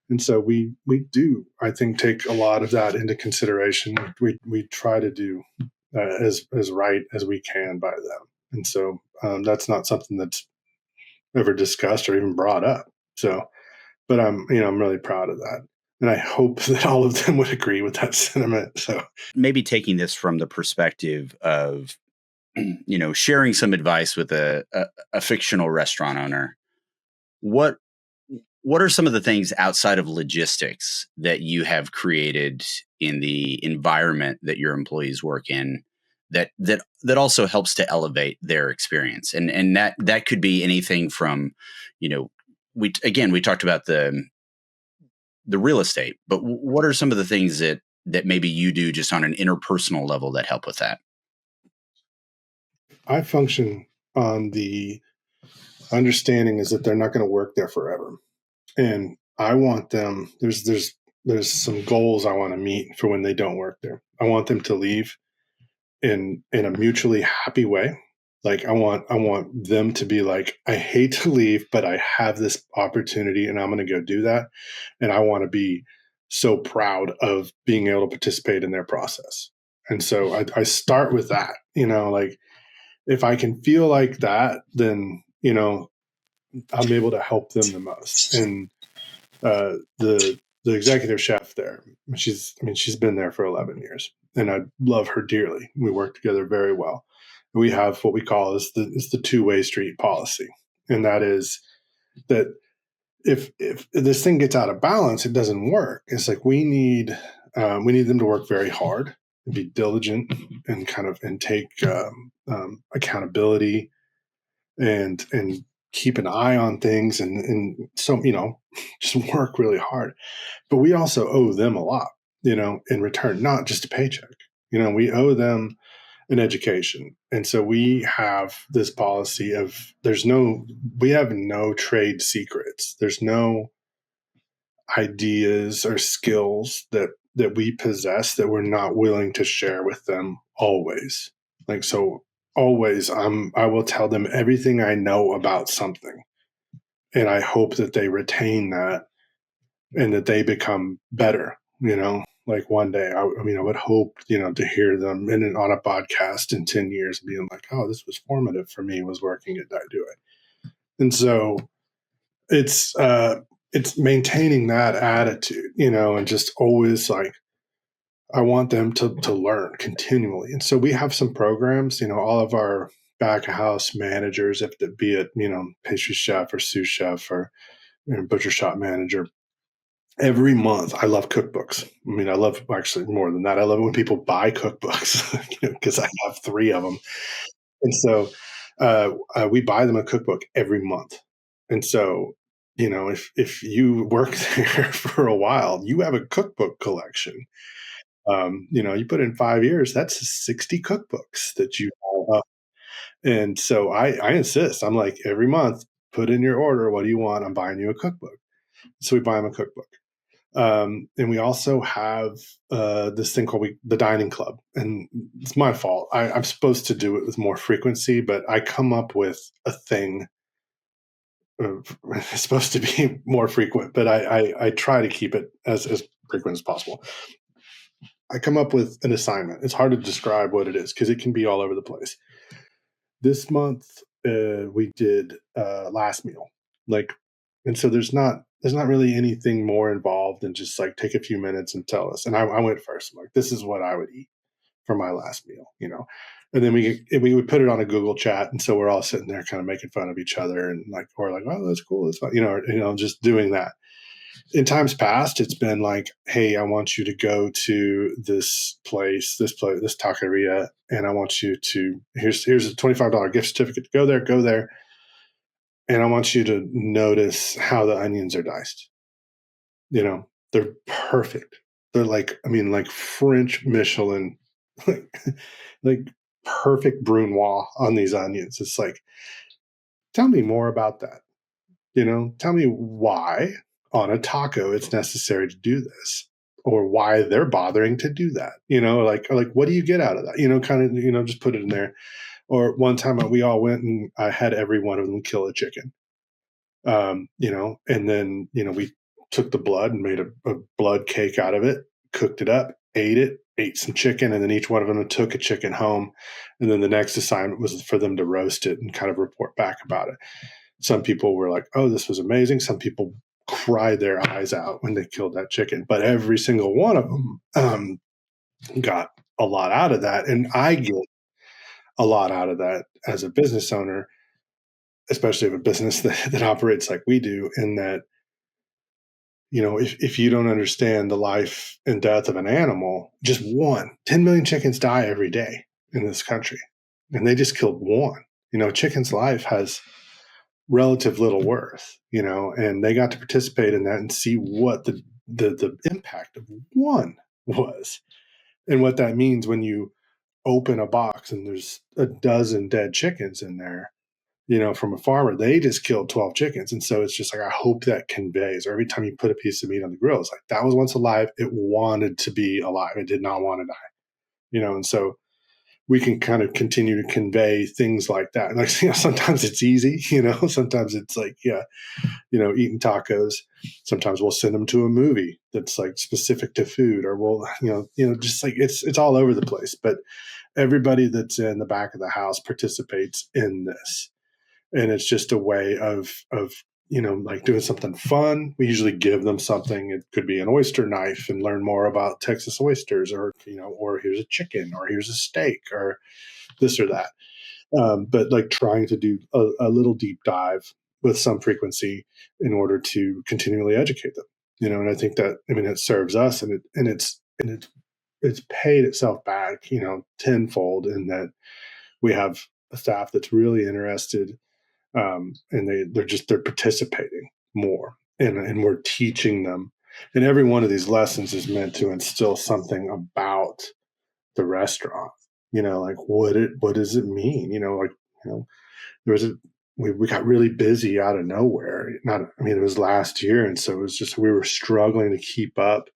And so we do, I think, take a lot of that into consideration. We try to do as right as we can by them. And so that's not something that's ever discussed or even brought up. So, but I'm really proud of that. And I hope that all of them would agree with that sentiment. So maybe taking this from the perspective of, sharing some advice with a fictional restaurant owner, what are some of the things outside of logistics that you have created in the environment that your employees work in that also helps to elevate their experience? And that could be anything from, we talked about the real estate, but what are some of the things that maybe you do just on an interpersonal level that help with that? I function on the understanding is that they're not going to work there forever. And I want them, there's some goals I want to meet for when they don't work there. I want them to leave in a mutually happy way. Like, I want them to be like, I hate to leave, but I have this opportunity and I'm going to go do that. And I want to be so proud of being able to participate in their process. And so I start with that, like, if I can feel like that, then, I'm able to help them the most. And the executive chef there, she's been there for 11 years, and I love her dearly. We work together very well. We have what we call is the two-way street policy, and that is that if this thing gets out of balance, it doesn't work. It's like we need them to work very hard and be diligent and take accountability and keep an eye on things and so just work really hard. But we also owe them a lot, in return, not just a paycheck. We owe them an education. And so we have this policy of we have no trade secrets. There's no ideas or skills that we possess that we're not willing to share with them always. Like, so always I will tell them everything I know about something. And I hope that they retain that and that they become better, like one day, I would hope, to hear them on a podcast in 10 years being like, oh, this was formative for me, was working at Dai Due. And so it's maintaining that attitude, and just always like, I want them to learn continually. And so we have some programs, all of our back of house managers, if it be it, pastry chef or sous chef or butcher shop manager, every month. I love cookbooks. I love, actually more than that, I love it when people buy cookbooks because I have 3 of them. And so we buy them a cookbook every month. And so, if you work there for a while, you have a cookbook collection. You put in 5 years, that's 60 cookbooks that you have. And so I insist. I'm like, every month, put in your order. What do you want? I'm buying you a cookbook. So we buy them a cookbook. And we also have this thing called the dining club. And it's my fault. I'm supposed to do it with more frequency, but I come up with a thing. It's supposed to be more frequent, but I try to keep it as frequent as possible. I come up with an assignment. It's hard to describe what it is because it can be all over the place. This month, we did last meal, like, and so there's not really anything more involved than just like take a few minutes and tell us. And I went first. I'm like, this is what I would eat for my last meal, you know. And then we put it on a Google chat, and so we're all sitting there kind of making fun of each other, and like we're like, oh, that's cool, that's fun, just doing that. In times past, it's been like, hey, I want you to go to this taqueria, and I want you to here's a $25 gift certificate. Go there, and I want you to notice how the onions are diced. You know, they're perfect. They're like, I mean, like French Michelin, like, like perfect brunoise on these onions. It's like, tell me more about that. You know, tell me why on a taco it's necessary to do this, or why they're bothering to do that. You know, like what do you get out of that? You know, kind of, just put it in there. Or one time we all went and I had every one of them kill a chicken. And then, we took the blood and made a blood cake out of it, cooked it up, ate some chicken, and then each one of them took a chicken home. And then the next assignment was for them to roast it and kind of report back about it. Some people were like, oh, this was amazing. Some people cried their eyes out when they killed that chicken, but every single one of them got a lot out of that. And I get a lot out of that as a business owner, especially of a business that operates like we do, in that, if you don't understand the life and death of an animal, just 10 million chickens die every day in this country, and they just killed one. A chicken's life has relative little worth, and they got to participate in that and see what the impact of one was, and what that means when you open a box and there's a dozen dead chickens in there, from a farmer. They just killed 12 chickens. And so it's just like, I hope that conveys, or every time you put a piece of meat on the grill, it's like, that was once alive. It wanted to be alive. It did not want to die, and so we can kind of continue to convey things like that. And like, sometimes it's easy, sometimes it's like, eating tacos. Sometimes we'll send them to a movie that's like specific to food, or we'll, just like, it's all over the place. But everybody that's in the back of the house participates in this. And it's just a way of like doing something fun. We usually give them something. It could be an oyster knife and learn more about Texas oysters, or or here's a chicken, or here's a steak, or this or that. But like trying to do a little deep dive with some frequency in order to continually educate them. And I think that, it serves us, and it's paid itself back, tenfold, in that we have a staff that's really interested. And they're participating more, and we're teaching them. And every one of these lessons is meant to instill something about the restaurant. Like what does it mean? There was we got really busy out of nowhere. It was last year, and so it was just, we were struggling to keep up,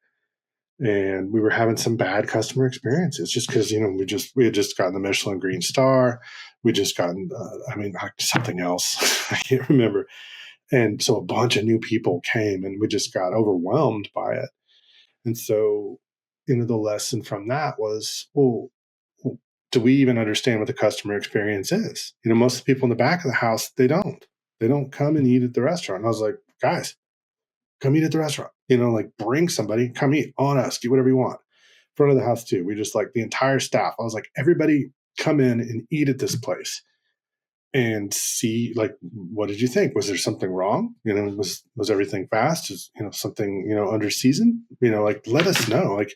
and we were having some bad customer experiences just because we had just gotten the Michelin Green Star. We just gotten something else I can't remember, and so a bunch of new people came, and we just got overwhelmed by it. And so the lesson from that was, well, do we even understand what the customer experience is? Most of the people in the back of the house, they don't come and eat at the restaurant. And I was like, guys, come eat at the restaurant. Like, bring somebody, come eat on us, get whatever you want. Front of the house too. We just, like, the entire staff. I was like, everybody come in and eat at this place and see, like, what did you think? Was there something wrong? Was everything fast? Is something under seasoned? Like, let us know. Like,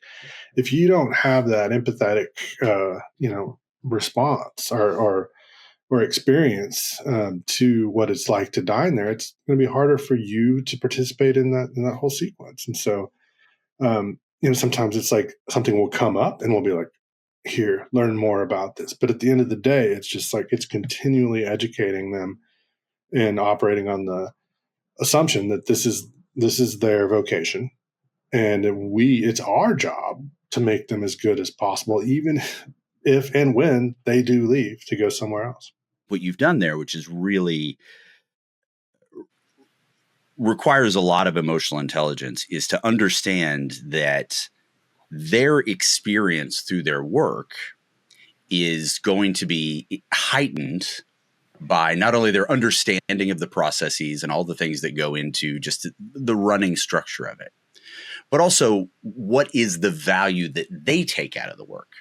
if you don't have that empathetic response or experience to what it's like to dine there, it's going to be harder for you to participate in that whole sequence. And so, sometimes it's like something will come up and we'll be like, here, learn more about this. But at the end of the day, it's just like, it's continually educating them and operating on the assumption that this is their vocation. And it's our job to make them as good as possible, even if and when they do leave to go somewhere else. What you've done there, which is really requires a lot of emotional intelligence, is to understand that their experience through their work is going to be heightened by not only their understanding of the processes and all the things that go into just the running structure of it, but also what is the value that they take out of the work.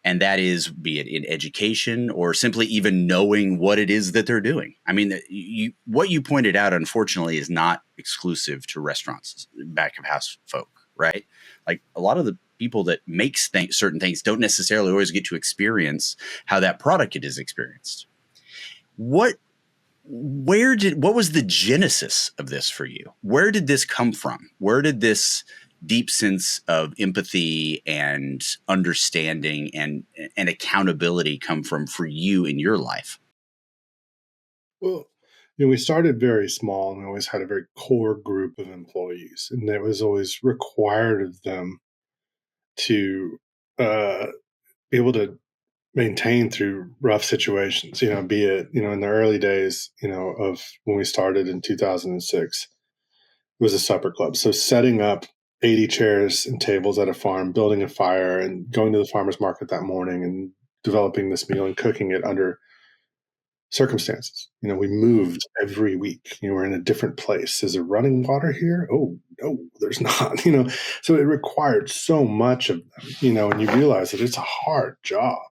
And that is, be it in education or simply even knowing what it is that they're doing. I mean, what you pointed out, unfortunately, is not exclusive to restaurants, back of house folk, right? Like a lot of the people that make certain things don't necessarily always get to experience how that product is experienced. What was the genesis of this for you? Where did this come from? Where did this deep sense of empathy and understanding and accountability come from for you in your life? Well, we started very small, and we always had a very core group of employees, and it was always required of them to be able to maintain through rough situations, be it, in the early days, of when we started in 2006, it was a supper club. So setting up 80 chairs and tables at a farm, building a fire, and going to the farmer's market that morning and developing this meal and cooking it under circumstances. We moved every week. We're in a different place. Is there running water here? Oh, no, there's not. So it required so much of them, and you realize that it's a hard job,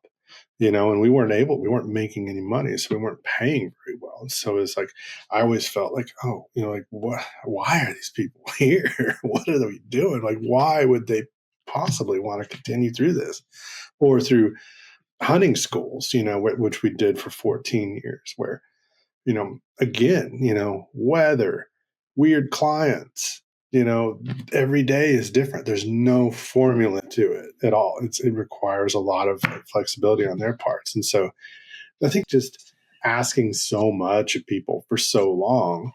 and we weren't making any money, so we weren't paying very well. And so it's like, I always felt like, oh, like, what, why are these people here? What are they doing? Like, why would they possibly want to continue through this or through hunting schools, which we did for 14 years, where, again, weather, weird clients, every day is different. There's no formula to it at all. It requires a lot of flexibility on their parts. And so I think just asking so much of people for so long,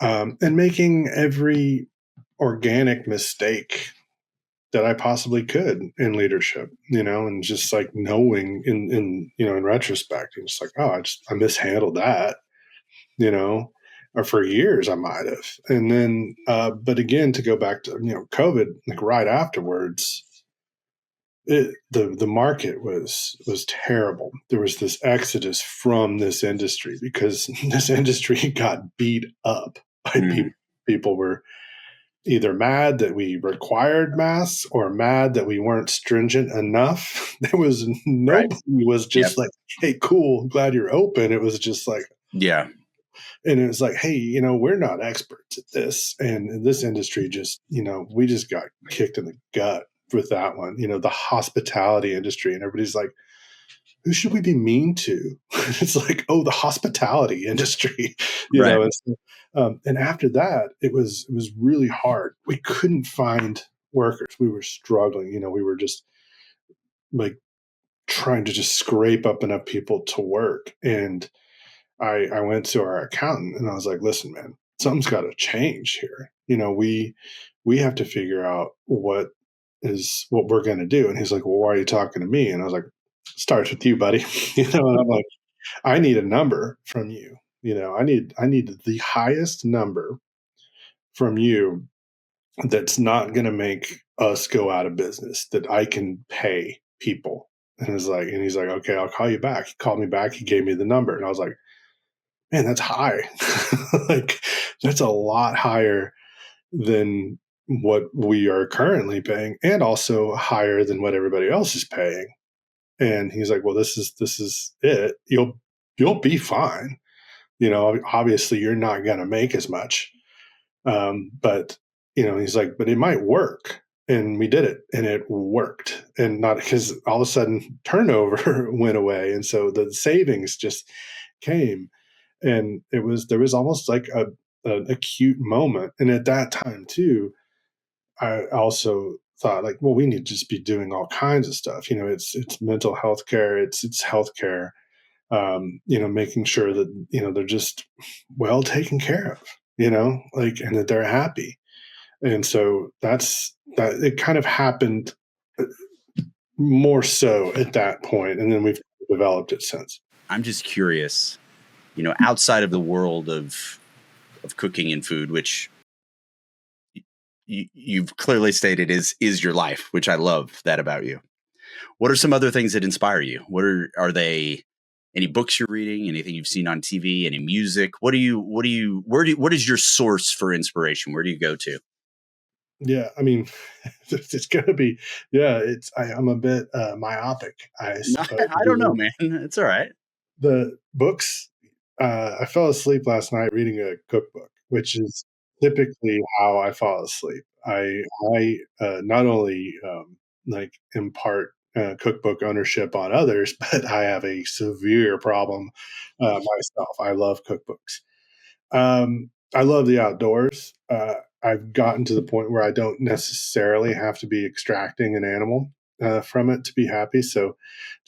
and making every organic mistake that I possibly could in leadership, and just like knowing in retrospect, and just like, oh, I mishandled that, or for years I might have. And then, but again, to go back to, COVID, like right afterwards, the market was terrible. There was this exodus from this industry because this industry got beat up by people. People were either mad that we required masks or mad that we weren't stringent enough. There was nobody was just like, hey, cool, glad you're open. It was just like, yeah. And it was like, hey, we're not experts at this. And this industry just, we just got kicked in the gut with that one, the hospitality industry. And everybody's like, who should we be mean to? It's like, oh, the hospitality industry, Right. And, so, and after that, it was really hard. We couldn't find workers. We were struggling. We were just like trying to just scrape up enough people to work. And I went to our accountant and I was like, listen, man, something's got to change here. We have to figure out what we're going to do. And he's like, well, why are you talking to me? And I was like, starts with you, buddy. And I'm like, I need a number from you. I need the highest number from you that's not going to make us go out of business, that I can pay people. And he's like, okay, I'll call you back. He called me back. He gave me the number. And I was like, man, that's high. Like, that's a lot higher than what we are currently paying, and also higher than what everybody else is paying. And he's like, well, this is it. You'll be fine. Obviously you're not going to make as much. But he's like, but it might work. And we did it and it worked. And not because all of a sudden turnover went away. And so the savings just came. And there was almost like an acute moment. And at that time too, I also thought like, well, we need to just be doing all kinds of stuff. It's mental health care, it's healthcare, making sure that, they're just well taken care of, and that they're happy. And so that it kind of happened more so at that point, and then we've developed it since. I'm just curious, outside of the world of cooking and food, which you've clearly stated is your life, which I love that about you. What are some other things that inspire you? What are they? Any books you're reading? Anything you've seen on TV? Any music? What is your source for inspiration? Where do you go to? Yeah, I mean, it's gonna be, I'm a bit myopic, I suppose. I don't know, man. It's all right. The books, I fell asleep last night reading a cookbook, which is typically how I fall asleep. I not only like impart cookbook ownership on others, but I have a severe problem myself. I love cookbooks. I love the outdoors. I've gotten to the point where I don't necessarily have to be extracting an animal from it to be happy. So,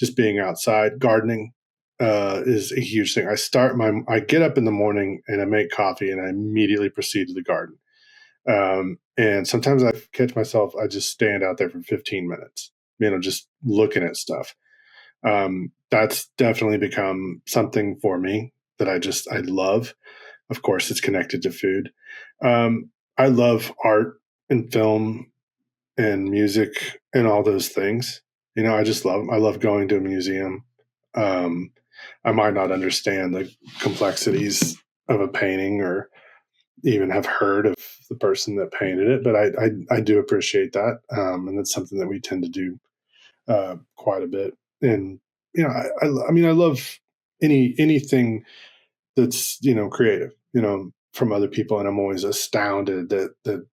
just being outside, gardening is a huge thing. I get up in the morning and I make coffee and I immediately proceed to the garden. And sometimes I catch myself, I just stand out there for 15 minutes, just looking at stuff. That's definitely become something for me that I love. Of course, it's connected to food. I love art and film and music and all those things. I just love 'em. I love going to a museum. Um, I might not understand the complexities of a painting or even have heard of the person that painted it, but I do appreciate that, and it's something that we tend to do quite a bit. And I mean, I love anything that's creative, from other people, and I'm always astounded that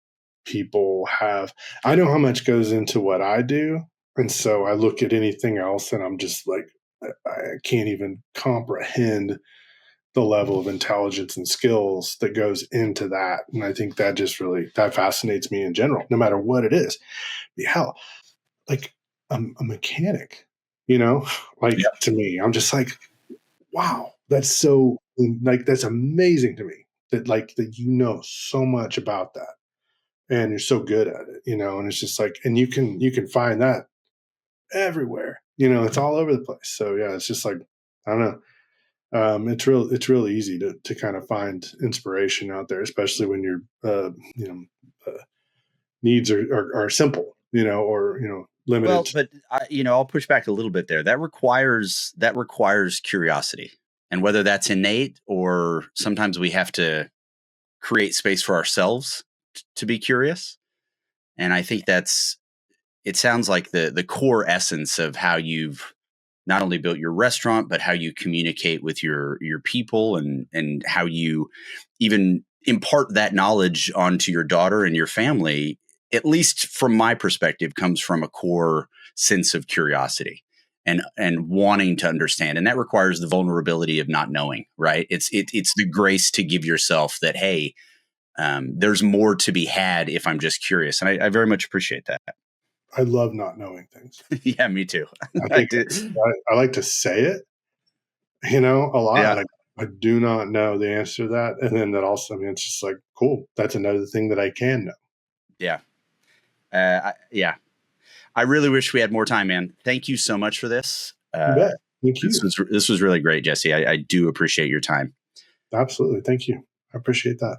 people have. I know how much goes into what I do, and so I look at anything else, and I'm just like, I can't even comprehend the level of intelligence and skills that goes into that. And I think that fascinates me in general, no matter what it is. Hell, like a mechanic, like Yeah. to me, I'm just like, wow, that's amazing to me that so much about that and you're so good at it, and it's just like, and you can find that everywhere, it's all over the place. So yeah, it's just like, I don't know. It's real easy to kind of find inspiration out there, especially when your needs are simple, or Well, limited. but I'll push back a little bit there. That requires curiosity, and whether that's innate or sometimes we have to create space for ourselves to be curious. And I think it sounds like the core essence of how you've not only built your restaurant, but how you communicate with your people, and how you even impart that knowledge onto your daughter and your family, at least from my perspective, comes from a core sense of curiosity and wanting to understand. And that requires the vulnerability of not knowing, right? It's the grace to give yourself that, hey, there's more to be had if I'm just curious. And I very much appreciate that. I love not knowing things. Yeah, me too. I I think do. I like to say it, a lot. Yeah. Like, I do not know the answer to that, and then that also, I mean, it's just like, cool. That's another thing that I can know. Yeah. Yeah. I really wish we had more time, man. Thank you so much for this. You bet. Thank you. This was really great, Jesse. I do appreciate your time. Absolutely. Thank you. I appreciate that.